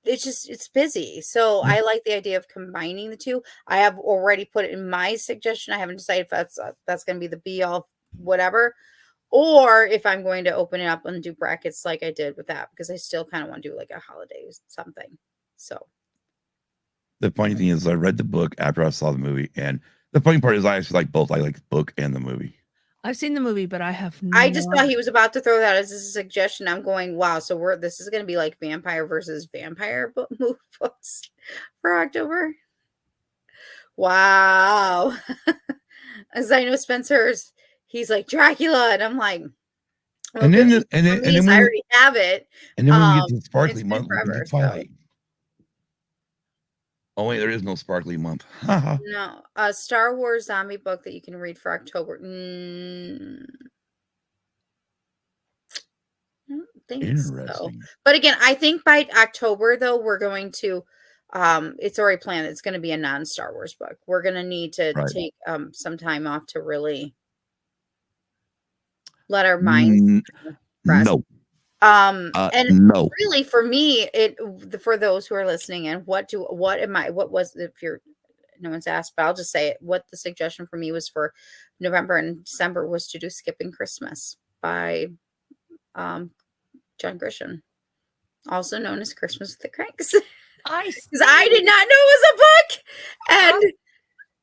it's busy. So I like the idea of combining the 2. I have already put it in my suggestion. I haven't decided if that's going to be the be all whatever, or if I'm going to open it up and do brackets like I did with that, because I still kind of want to do like a holiday something. So The funny thing is, I read the book after I saw the movie, and the funny part is, I actually like both. I like the book and the movie. I've seen the movie, but I have I just thought he was about to throw that as a suggestion. I'm going, wow. So this is going to be like vampire versus vampire movie books for October. Wow. As I know, Spencer's, he's like Dracula, and I'm like, And then I already have it. And then when we get to the sparkly it's been month, forever, Twilight. Oh wait, there is no sparkly month. No, a Star Wars zombie book that you can read for October. I don't think so. Interesting. But again, I think by October though, we're going to it's already planned. It's going to be a non-Star Wars book. We're going to need to take some time off to really let our minds rest. No. And no. really for me, for those who are listening, and what was, if no one's asked, but I'll just say it, what the suggestion for me was for November and December was to do Skipping Christmas by John Grisham, also known as Christmas with the Cranks. Because I did not know it was a book, and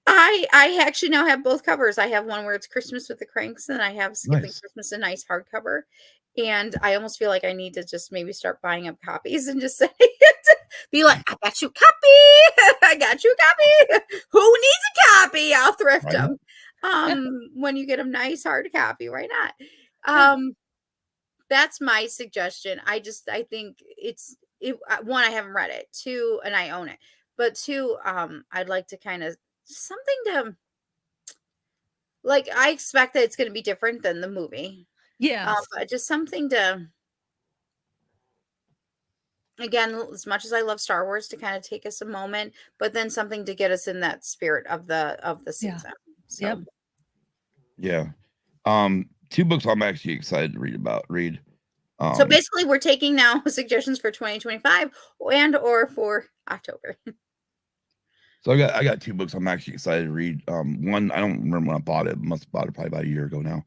I actually now have both covers. I have one where it's Christmas with the Cranks, and I have Skipping Christmas, a nice hardcover. And I almost feel like I need to just maybe start buying up copies and just say it. Be like, I got you a copy. I got you a copy. Who needs a copy? I'll thrift them. When you get a nice hard copy, why not? That's my suggestion. I think one, I haven't read it. Two, and I own it. But two, I'd like to kind of something to, like, I expect that it's going to be different than the movie. Yeah. Just something to, again, as much as I love Star Wars, to kind of take us a moment, but then something to get us in that spirit of the season. Yeah. So. Yeah. Two books I'm actually excited to read. So basically we're taking now suggestions for 2025 and or for October. So I got two books I'm actually excited to read. One, I don't remember when I bought it. Must have bought it probably about a year ago now.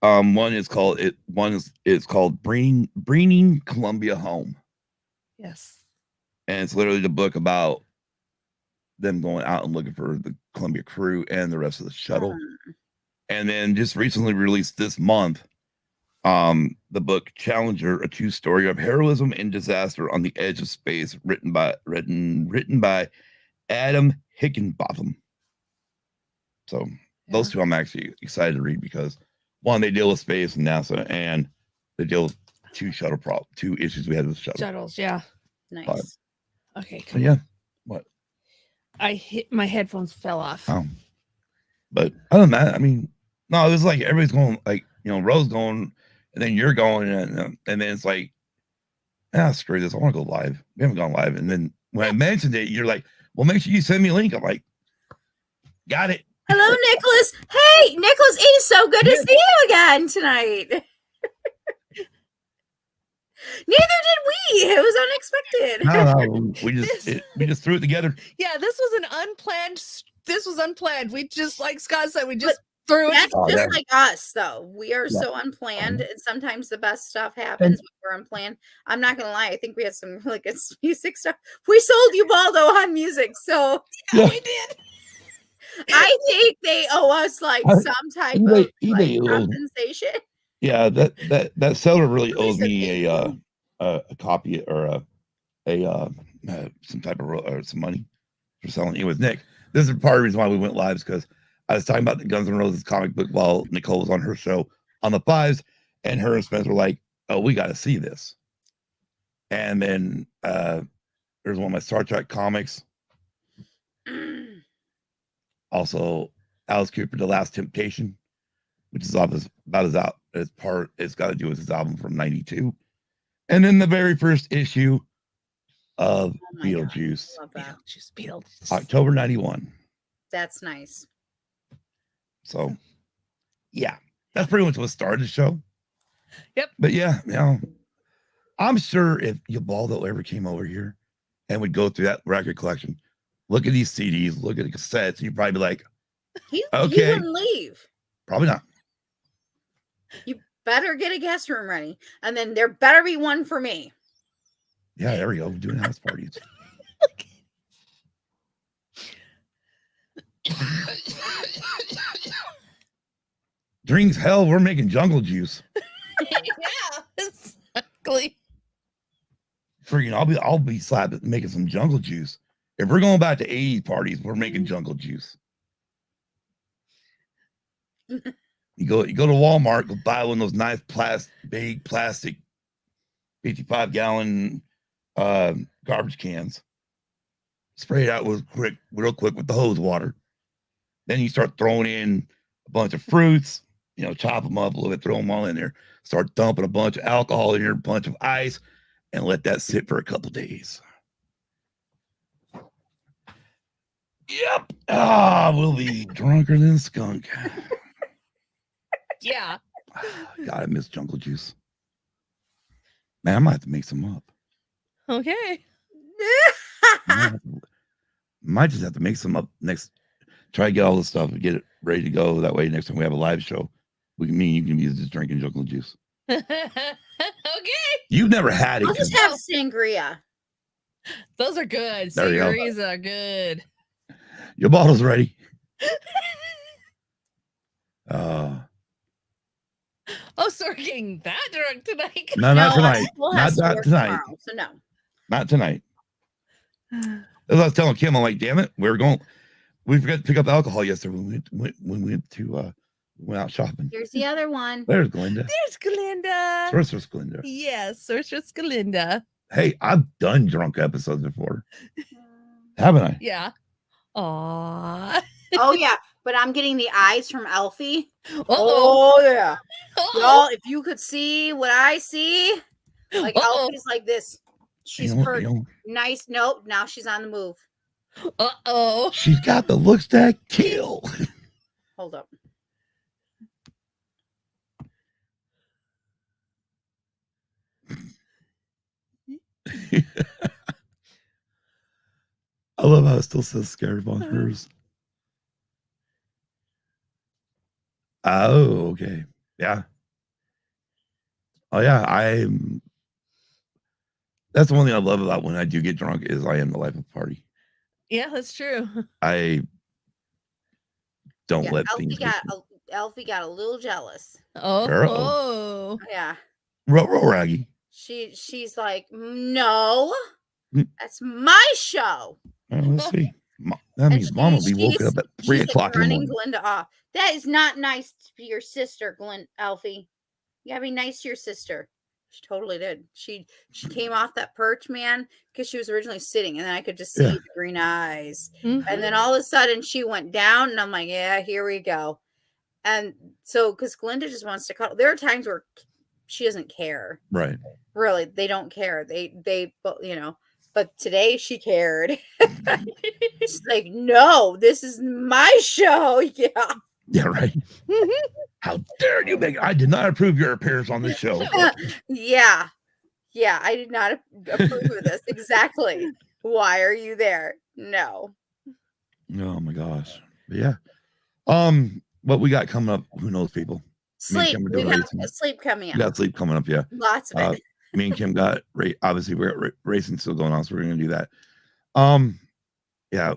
One is called Bringing Columbia Home. Yes. And it's literally the book about them going out and looking for the Columbia crew and the rest of the shuttle. And then just recently released this month, the book Challenger, a true story of heroism and disaster on the edge of space, written by Adam Higginbotham. So those two I'm actually excited to read, because one, they deal with space and NASA, and they deal with two issues we had with shuttles. Yeah. Nice. Okay. Yeah. What? I hit my headphones fell off. But other than that, I mean, no, it was like everybody's going, like, Rose going, and then you're going, and then it's like, screw this, I want to go live. We haven't gone live. And then when I mentioned it, you're like, well, make sure you send me a link. I'm like, got it. Hello, Nicholas. Hey, Nicholas, it is so good to see you again tonight. Neither did we. It was unexpected. No, we just threw it together. Yeah, this was unplanned. We just, like Scott said, we just threw it. That's just like us, though. We are so unplanned, and sometimes the best stuff happens when we're unplanned. I'm not gonna lie. I think we had some really good music stuff. We sold Ubaldo on music, so yeah, we did. I think they owe us like some type of compensation. Yeah, that seller really owes me a copy or some type of or some money for selling it with Nick. This is part of the reason why we went live, is because I was talking about the Guns N' Roses comic book while Nicole was on her show on the Fives, and her and Spencer were like, "Oh, we got to see this." And then there's one of my Star Trek comics. Also, Alice Cooper, The Last Temptation, which is about as out as part. It's got to do with his album from '92, and then the very first issue of Beetlejuice, Beetlejuice, October '91. That's nice. So, yeah, that's pretty much what started the show. Yep. But yeah, I'm sure if Ubaldo ever came over here and would go through that record collection, look at these CDs, look at the cassettes, you'd probably be like, he okay, wouldn't leave. Probably not. You better get a guest room ready, and then there better be one for me. Yeah, there we go. We're doing house parties. Drinks, hell, we're making jungle juice. Yeah, exactly. Freaking, I'll be slapping making some jungle juice. If we're going back to 80s parties, we're making jungle juice. You go to Walmart, go buy one of those nice big plastic 55-gallon garbage cans. Spray it out real quick with the hose water. Then you start throwing in a bunch of fruits, chop them up a little bit, throw them all in there. Start dumping a bunch of alcohol in there, a bunch of ice, and let that sit for a couple days. Yep. We'll be drunker than a skunk. Yeah. God, I miss jungle juice. Man, I might have to make some up. Okay. Might just have to make some up next. Try to get all this stuff and get it ready to go. That way, next time we have a live show, you can be just drinking jungle juice. Okay. You've never had it. I'll just have sangria. Those are good. There you go. Sangrias are good. Your bottle's ready. Oh, so we're getting that drunk tonight. No, not tonight. We'll have Not tonight. tomorrow, so no. Not tonight. As I was telling Kim, I'm like, damn it, we forgot to pick up alcohol yesterday when we went out shopping. Here's the other one. There's Glinda. There's Glinda. Sorceress Glinda. Yes, Sorceress Glinda. Hey, I've done drunk episodes before, haven't I? Yeah. Aww. Oh yeah, but I'm getting the eyes from Elfie. Uh-oh. Oh yeah. Uh-oh. Y'all, if you could see what I see, like Uh-oh. Elfie's like this. She's You know- pert. you know, Nice. Nope. Now she's on the move. Uh-oh. she's got the looks that kill. Hold up. I love how it still says scared bonkers. Oh, okay. Yeah. Oh, yeah. That's the one thing I love about when I do get drunk is I am the life of the party. Yeah, that's true. I don't Yeah, let Elfie things. Elfie got a little jealous. Oh. Girl. Oh. Yeah. Roll Raggy. She's like, no, Hmm. that's my show. Oh, let's see. That means Mom will be woken up at 3 She's, o'clock in the running morning. Glinda off. That is not nice to your sister, Elfie. You gotta be nice to your sister. She totally did. She came off that perch, man, because she was originally sitting, and then I could just see Yeah. the green eyes. Mhm. And then all of a sudden she went down, and I'm like, yeah, here we go. And so, because Glinda just wants to cuddle. There are times where she doesn't care. Right. Really, they don't care. They but today she cared. She's like, no, this is my show. Yeah. Yeah, right. How dare you I did not approve your appearance on this show. Yeah. Yeah. I did not approve of this. Exactly. Why are you there? No. Oh my gosh. But yeah. What we got coming up, who knows, people? Sleep. Kim are We doing have racing. sleep coming We up. got sleep coming up, yeah. Lots of it. Me and Kim got obviously we're racing still going on, so we're gonna do that. Yeah.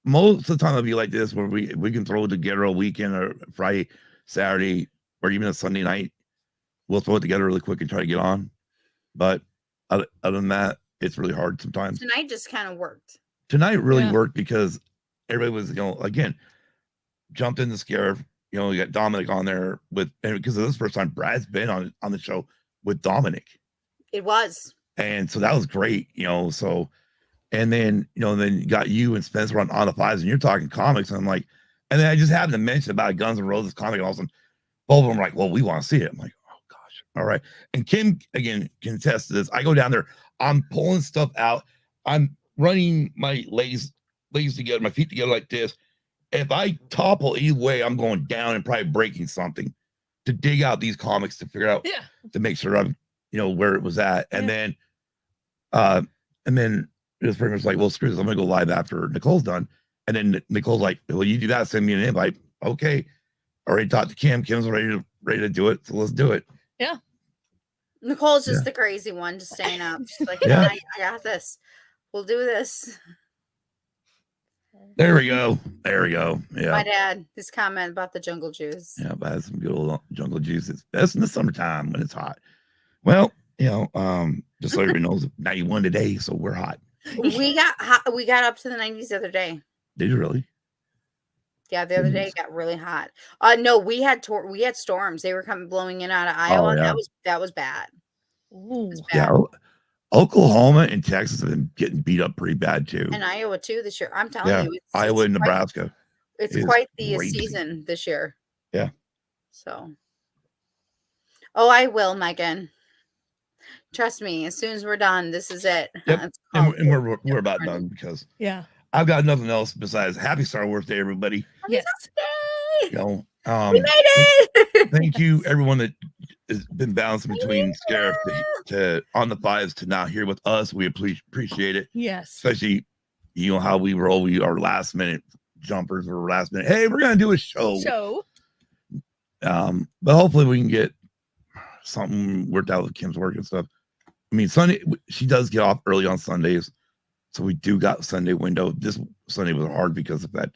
Most of the time it'll be like this where we can throw it together a weekend or Friday, Saturday, or even a Sunday night. We'll throw it together really quick and try to get on. But other than that, it's really hard sometimes. Tonight just kind of worked. Tonight really Yeah. worked because everybody was, again, jumped in the scare. You got Dominic on there and because this is the first time Brad's been on the show with Dominic. It was. And so that was great, so, and then, then you got you and Spencer on the fives and you're talking comics. And I'm like, and then I just happened to mention about Guns N' Roses comic and all of a sudden both of them were like, well, we want to see it. I'm like, oh gosh. All right. And Kim, again, can attest to this. I go down there, I'm pulling stuff out. I'm running my legs together, my feet together like this. If I topple either way, I'm going down and probably breaking something to dig out these comics to figure out, Yeah. to make sure I'm, where it was at. And then it was pretty much like, well, screw this. I'm going to go live after Nicole's done. And then Nicole's like, well, you do that, send me an invite. Okay. Already talked to Kim. Kim's ready to ready to do it, so let's do it. Nicole's just the crazy one, just staying up. She's like, Yeah. I got this. We'll do this. There we go. Yeah. My dad, his comment about the jungle juice. Yeah, but I had some good old jungle juice. It's best in the summertime when it's hot. Well, just so everybody knows, 91 today, so we're hot. We got hot, we got up to the 90s the other day. Did you really? Yeah, the other day it got really hot. No, we had storms. They were blowing in out of Iowa. yeah. That was bad. Ooh. Yeah. Oklahoma and Texas have been getting beat up pretty bad too. And Iowa too this year. I'm telling you, Iowa and Nebraska. It's is quite the crazy. season this year. Yeah. So. Oh, I will, Megan. Trust me. As soon as we're done, this is it. Yep. And we're about done because Yeah. I've got nothing else besides happy Star Wars Day, everybody. Yes. Yay! You know, We made it. thank you everyone that has been bouncing between Scarif to on the fives to now here with us. We appreciate it, Yes. especially how we roll. We are last minute jumpers or last minute. Hey, we're gonna do a show. But hopefully we can get something worked out with Kim's work and stuff. I mean, Sunday she does get off early on Sundays, so we do got Sunday window. This Sunday was hard because of that.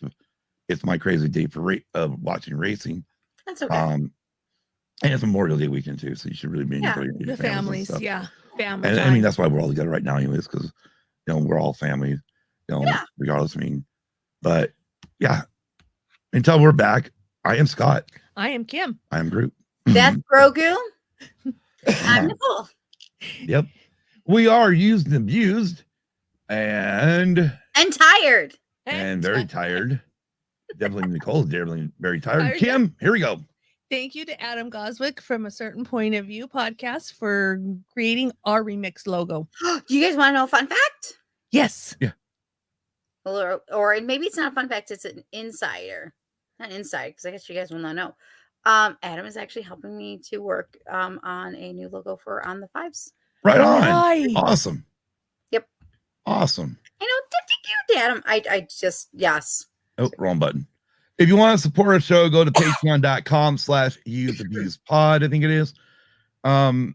It's my crazy day for watching racing. That's okay. And it's Memorial Day weekend too, so you should really be enjoying your The families. and stuff. Yeah. Family. And I mean that's why we're all together right now, anyways, because we're all family, regardless. I mean, but yeah, until we're back, I am Scott. I am Kim. I am Groot. That's Grogu. I'm Nicole. Yep. We are used and abused and tired. very tired. Definitely Nicole's very tired. Kim, here we go. Thank you to Adam Goswick from A Certain Point of View podcast for creating our remix logo. Do you guys want to know a fun fact? Yes. Yeah. Or maybe it's not a fun fact, it's an insider. Not inside, because I guess you guys will not know. Adam is actually helping me to work on a new logo for On the Fives. Right on. Right. Awesome. Yep. Awesome. I know, thank you, Adam. I just, yes. Oh, wrong button. If you want to support our show, go to patreon.com/useabusepod. I think it is. You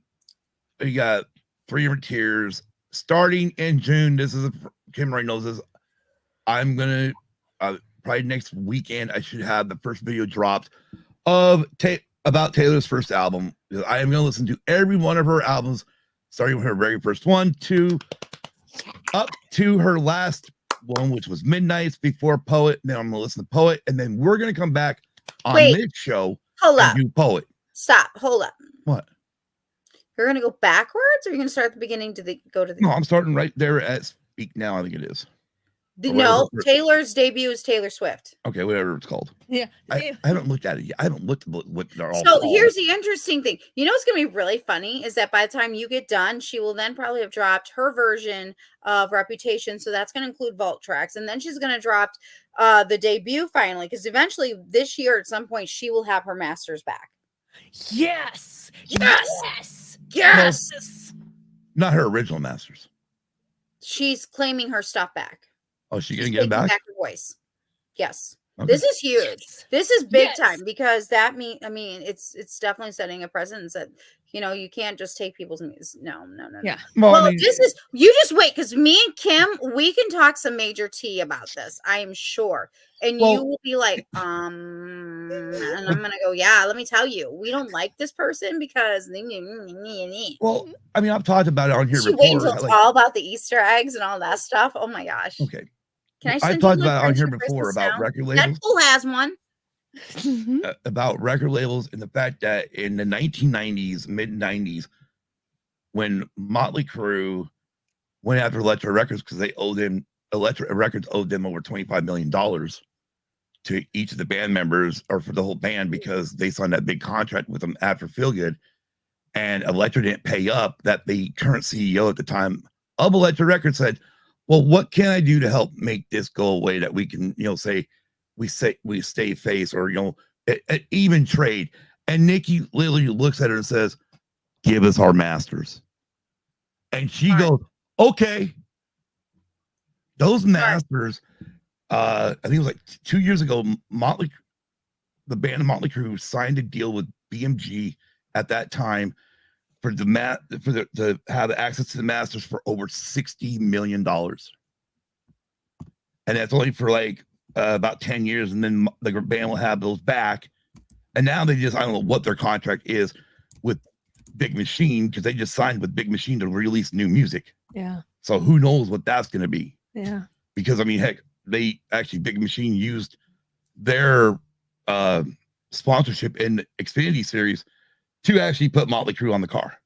got 3 different tiers starting in June. This is Kim already knows this. I'm gonna probably next weekend I should have the first video dropped of about Taylor's first album. I am gonna listen to every one of her albums, starting with her very first one up to her last one, which was Midnights before Poet. Then I'm gonna listen to Poet, and then we're gonna come back on this show. Hold up. Do Poet. Stop. Hold up. What? You're gonna go backwards, or you're gonna start at the beginning go to the? No, I'm starting right there at Speak Now. I think it is. No, Taylor's debut is Taylor Swift. Okay, whatever it's called. Yeah. I haven't looked at it yet. I haven't looked at what they're all So called. here's the interesting thing. You know what's going to be really funny is that by the time you get done, she will then probably have dropped her version of Reputation. So that's going to include Vault Tracks. And then she's going to drop the debut finally, because eventually this year at some point she will have her masters back. Yes. Yes. Yes. Not her original masters. She's claiming her stuff back. Oh, she's going to get it back? Her voice. Yes. Okay. This is huge. Yes. This is big Yes. time, because that it's definitely setting a precedent that, you can't just take people's music. No. Yeah. Well, this is, you just wait, because me and Kim, we can talk some major tea about this, I am sure. And you will be like, and I'm gonna go, yeah, let me tell you, we don't like this person because well, I mean, I've talked about it on here she before. wait until it's all about the Easter eggs and all that stuff. Oh my gosh. Okay. Can I I've send talked you about it on here Christmas before about now? record labels. Deadpool has one. About record labels and the fact that in the 1990s, mid 90s, when Motley Crue went after Elektra Records because Elektra Records owed them over $25 million to each of the band members, or for the whole band, because they signed that big contract with them after Feel Good, and Elektra didn't pay up. That the current CEO at the time of Elektra Records said, well, what can I do to help make this go away, that we can, say we stay face, or even trade? And Nikki literally looks at her and says, give us our masters. And she goes, okay. Those masters, I think it was like 2 years ago, the band of Motley Crue signed a deal with BMG at that time for to have access to the masters for over $60 million. And that's only for like about 10 years, and then the band will have those back. And now they just, I don't know what their contract is with Big Machine, because they just signed with Big Machine to release new music. Yeah. So who knows what that's going to be? Yeah. Because I mean, heck, they actually, Big Machine used their sponsorship in the Xfinity series to actually put Motley Crue on the car.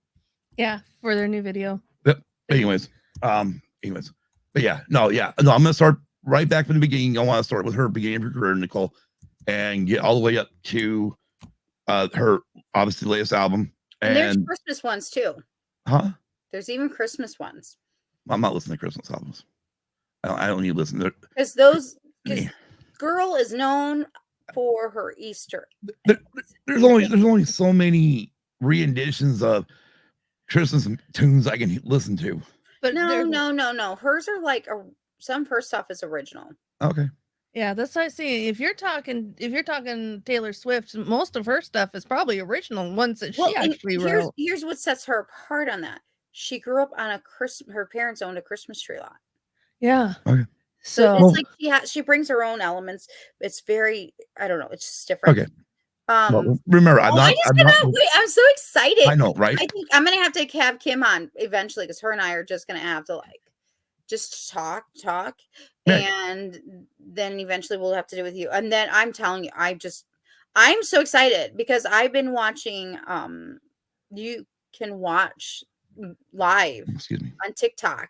Yeah, for their new video. But anyways, but yeah, no, I'm gonna start right back from the beginning. I want to start with her beginning of her career, Nicole, and get all the way up to her obviously latest album. And there's Christmas ones too. Huh? There's even Christmas ones. I'm not listening to Christmas albums. I don't need to listen to it. Because girl is known for her Easter. There's only so many renditions of Christmas tunes I can listen to. But no. Hers are like some of her stuff is original. Okay. Yeah, that's what I see. If you're talking Taylor Swift, most of her stuff is probably original ones that she actually wrote. Here's what sets her apart on that. She grew up on her parents owned a Christmas tree lot. Yeah. Okay. So it's like she brings her own elements. It's very, I don't know, it's just different. Okay. Well, remember, I'm so excited. I know, right? I think I'm gonna have to have Kim on eventually, because her and I are just gonna have to just talk, and then eventually we'll have to do with you. And then I'm telling you, I'm so excited because I've been watching. You can watch live on TikTok.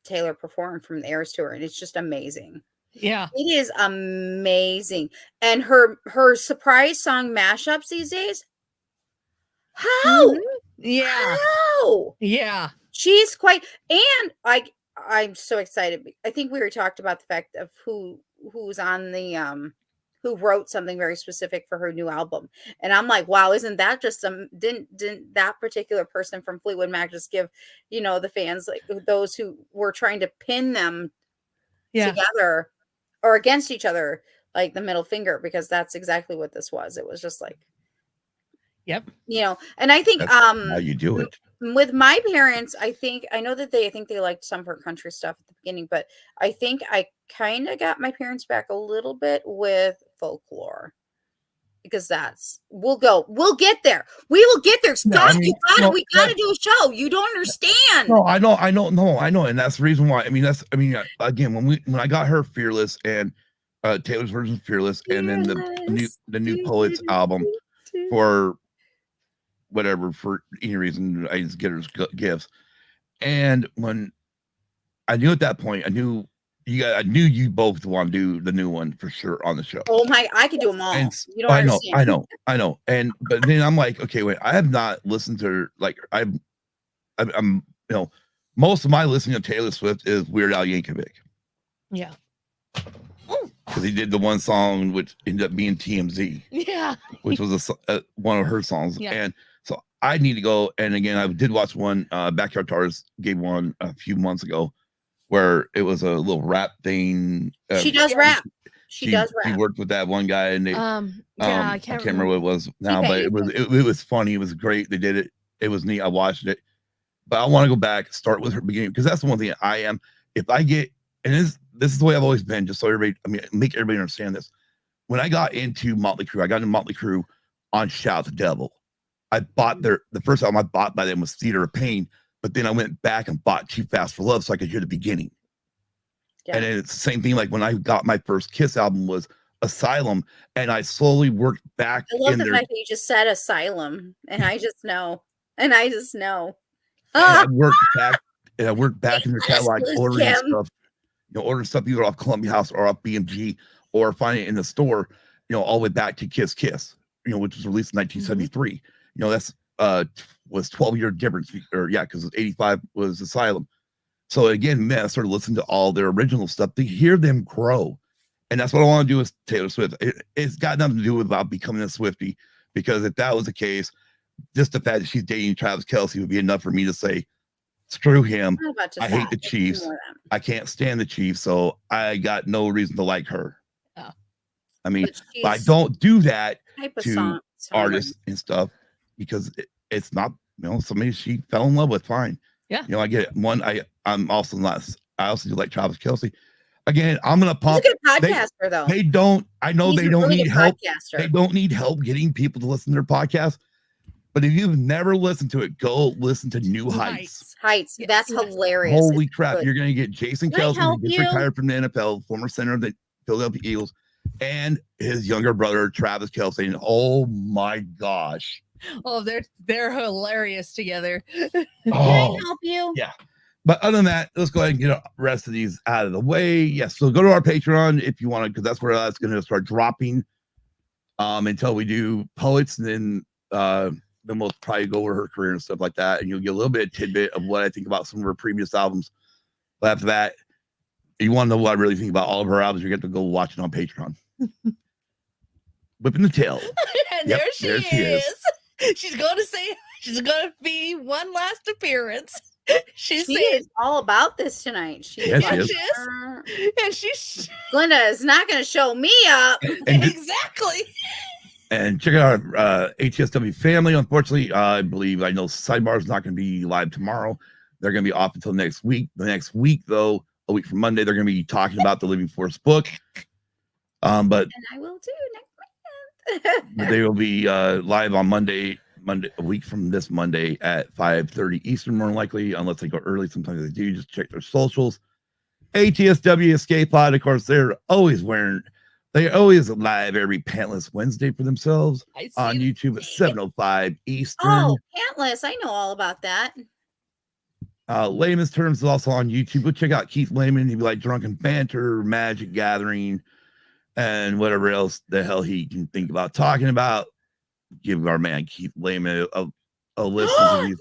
Taylor performed from the Eras Tour, and it's just amazing. Yeah, it is amazing. And her surprise song mashups these days. How? Yeah. How? Yeah. She's quite, and I'm so excited. I think we already talked about the fact of who's on the who wrote something very specific for her new album. And I'm like, wow, isn't that just didn't that particular person from Fleetwood Mac just give, the fans, like those who were trying to pin them together or against each other, like the middle finger, because that's exactly what this was. It was just like, yep. And I think that's how you do it. With my parents, I know that they liked some of her country stuff at the beginning, but I think I kind of got my parents back a little bit with folklore, because we'll get there. We will get there. Scott, we got to do a show. You don't understand. No, I know. And that's the reason why. Again, when I got her Fearless and Taylor's version of Fearless, and then the new Poets album for whatever, for any reason, I just get her gifts. And when I knew at that point, I knew you both want to do the new one for sure on the show. Oh my, I could do them all. You don't understand. I know. But then I'm like, okay, wait, I have not listened to her. Like I'm most of my listening to Taylor Swift is Weird Al Yankovic. Yeah. Because he did the one song which ended up being TMZ. Yeah. Which was one of her songs. Yeah. And so I need to go. And again, I did watch one, Backyard Tars gave one a few months ago where it was a little rap thing. She does rap. She does rap. She worked with that one guy, and I can't remember what it was now, but it was funny. It was great. They did it. It was neat. I watched it. But I want to go back, start with her beginning, because that's the one thing I am. If I get, and this is the way I've always been, just so everybody, make everybody understand this. When I got into Motley Crue on Shout the Devil. I bought the first album I bought by them was Theater of Pain, but then I went back and bought Too Fast for Love so I could hear the beginning. Yeah. And then it's the same thing. Like when I got my first Kiss album was Asylum, and I slowly worked back. I love the fact that you just said Asylum, and I just know. And I worked back in the catalog, ordering stuff. Ordering stuff either off Columbia House or off BMG, or finding it in the store. All the way back to Kiss, which was released in 1973. Mm-hmm. That's was 12-year difference, because 85 was Asylum. So again, man, I started listening to all their original stuff to hear them grow. And that's what I want to do with Taylor Swift. It's got nothing to do with about becoming a Swiftie, because if that was the case, just the fact that she's dating Travis Kelce would be enough for me to say, screw him. I hate the Chiefs. I can't stand the Chiefs, so I got no reason to like her. Oh. But I don't do that type of artists and stuff because it's not, somebody she fell in love with. Fine. Yeah. I get it. I'm also not, I also do like Travis Kelce. Again, I'm going to pump. He's a good podcaster, though. They don't, I know He's they a don't really need good help. podcaster. They don't need help getting people to listen to their podcast. But if you've never listened to it, go listen to New Heights. Heights. That's hilarious. Holy It's crap. good. You're going to get Jason Can I Kelce, help who just you? retired from the NFL, former center of the Philadelphia Eagles, and his younger brother, Travis Kelce. And oh my gosh. Oh, they're hilarious together. Can I help you? Yeah. But other than that, let's go ahead and get the rest of these out of the way. Yes. So go to our Patreon if you want to, because that's where that's going to start dropping until we do poets. And then we'll probably go over her career and stuff like that. And you'll get a little bit of tidbit of what I think about some of her previous albums. But after that, if you want to know what I really think about all of her albums, you get to go watch it on Patreon. Whipping the tail. And Yep, there she is. She's going to be one last appearance. She is all about this tonight. Yes, she is. And she's Glenda is not going to show me up. exactly. And check out our HSW family. Unfortunately, I know Sidebar is not going to be live tomorrow. They're going to be off until next week. The next week, though, a week from Monday, they're going to be talking about the Living Force book. But and I will too next week. they will be live on Monday, a week from this Monday at 5:30 Eastern, more than likely, unless they go early. Sometimes they do. Just check their socials. ATSW Escape Pod, of course, they're always live every Pantless Wednesday for themselves on YouTube at 7:05 Eastern. Oh, Pantless. I know all about that. Layman's Terms is also on YouTube. Go check out Keith Layman. He'd be like Drunken Banter, Magic Gathering, and whatever else the hell he can think about talking about. Give our man Keith Layman a listen.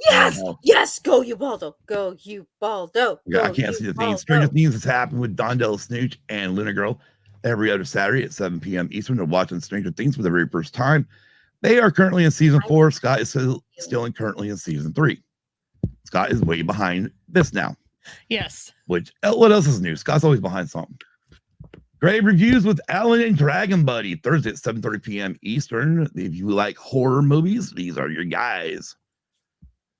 Yes, go Ubaldo. Go Ubaldo. Yeah, I can't see the thing. Stranger Things has happened with Dondell Snooch and Luna Girl every other Saturday at 7 p.m. Eastern. They're watching Stranger Things for the very first time. They are currently in season 4. Scott is still currently in season 3. Scott is way behind this now. Yes. What else is new? Scott's always behind something. Great reviews with Alan and Dragon Buddy Thursday at 7:30 p.m. Eastern. If you like horror movies, these are your guys.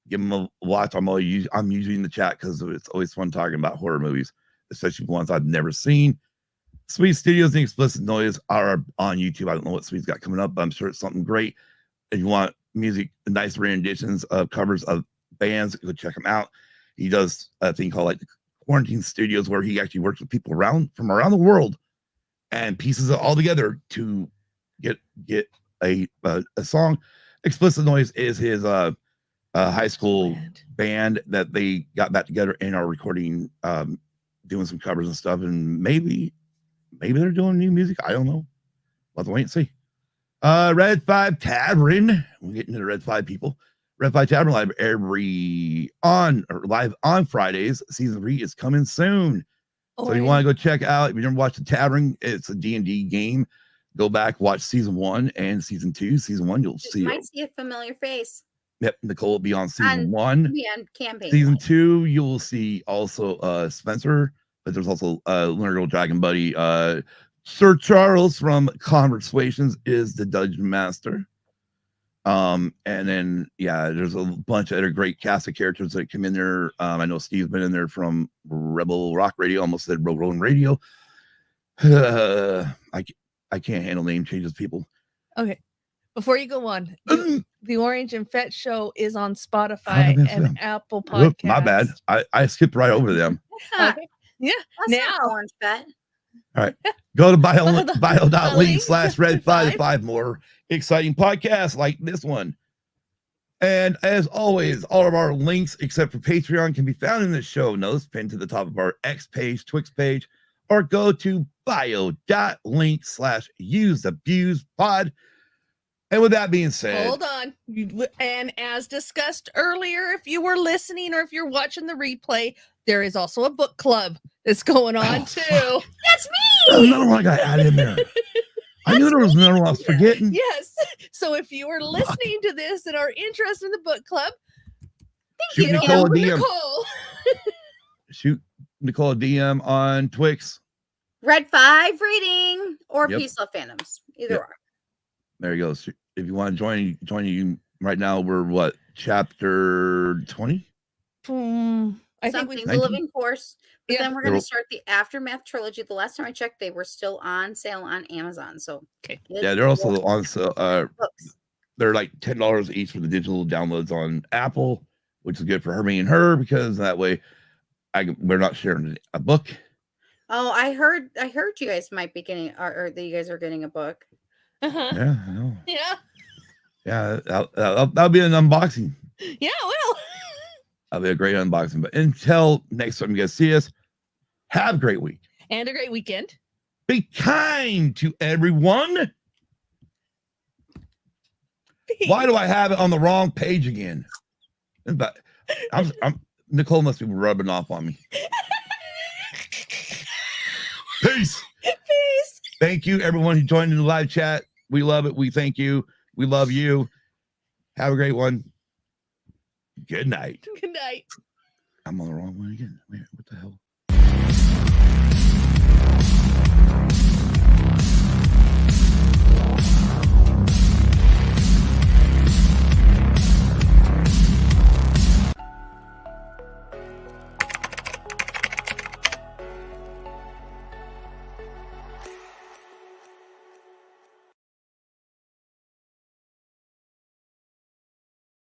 Give them a watch. I'm usually in the chat because it's always fun talking about horror movies, especially ones I've never seen. Sweet Studios and Explicit Noise are on YouTube. I don't know what Sweet's got coming up, but I'm sure it's something great. If you want music, nice renditions of covers of bands, go check him out. He does a thing called like the Quarantine Studios, where he actually works with people from around the world and pieces it all together to get a song. Explicit Noise is his high school band that they got back together and are recording, doing some covers and stuff. And maybe they're doing new music. I don't know. We'll have to wait and see. Red 5 Tavern. We're getting to the Red 5 people. Red 5 Tavern live on Fridays. Season 3 is coming soon. So you want to go check out, if you never watched the Tavern, it's a D&D game. Go back, watch season 1 and season 2. Season 1, you'll see. You might see a familiar face. Yep, Nicole will be on season 1. On campaign. Season 2, you will see also Spencer, but there's also Lunar Girl Dragon Buddy. Sir Charles from Conversations is the Dungeon Master. And then there's a bunch of other great cast of characters that come in there. I know Steve's been in there from Rebel Rock Radio, almost said Rogue Radio. I can't handle name changes, people. Okay, before you go on, the Orange and Fett Show is on Spotify and Apple Podcasts. My bad, I skipped right over them. Okay. Yeah, that's now Orange Fett. All right, go to bio.link/red5 to 5 more exciting podcasts like this one. And as always, all of our links except for Patreon can be found in the show notes, pinned to the top of our X page, Twix page, or go to bio.link/useabusepod. And with that being said, hold on. And as discussed earlier, if you were listening or if you're watching the replay, there is also a book club that's going on too. That's me. There's another one I got to add in there. I knew there was another one I was forgetting. Yes. So if you are listening to this and are interested in the book club, shoot Nicole a DM. Shoot Nicole a DM on Twix. Red 5 reading or Peace Love Fandoms. Either or. There you go. if you want to join you right now, we're what, chapter 20? I think Something, we the Living Force. But Yeah. then we're going to start the Aftermath trilogy. The last time I checked, they were still on sale on Amazon. So Yeah, they're also on books. they're like $10 each for the digital downloads on Apple, which is good for me and her because that way we're not sharing a book. Oh, I heard you guys might be getting, or that you guys are getting a book. Yeah, I know. Yeah. Yeah, that'll be an unboxing. Yeah, well. That'll be a great unboxing. But until next time you guys see us, have a great week. And a great weekend. Be kind to everyone. Why do I have it on the wrong page again? But Nicole must be rubbing off on me. Peace. Peace. Thank you, everyone who joined in the live chat. We love it. We thank you. We love you. Have a great one. Good night. Good night. I'm on the wrong one again. Wait, what the hell?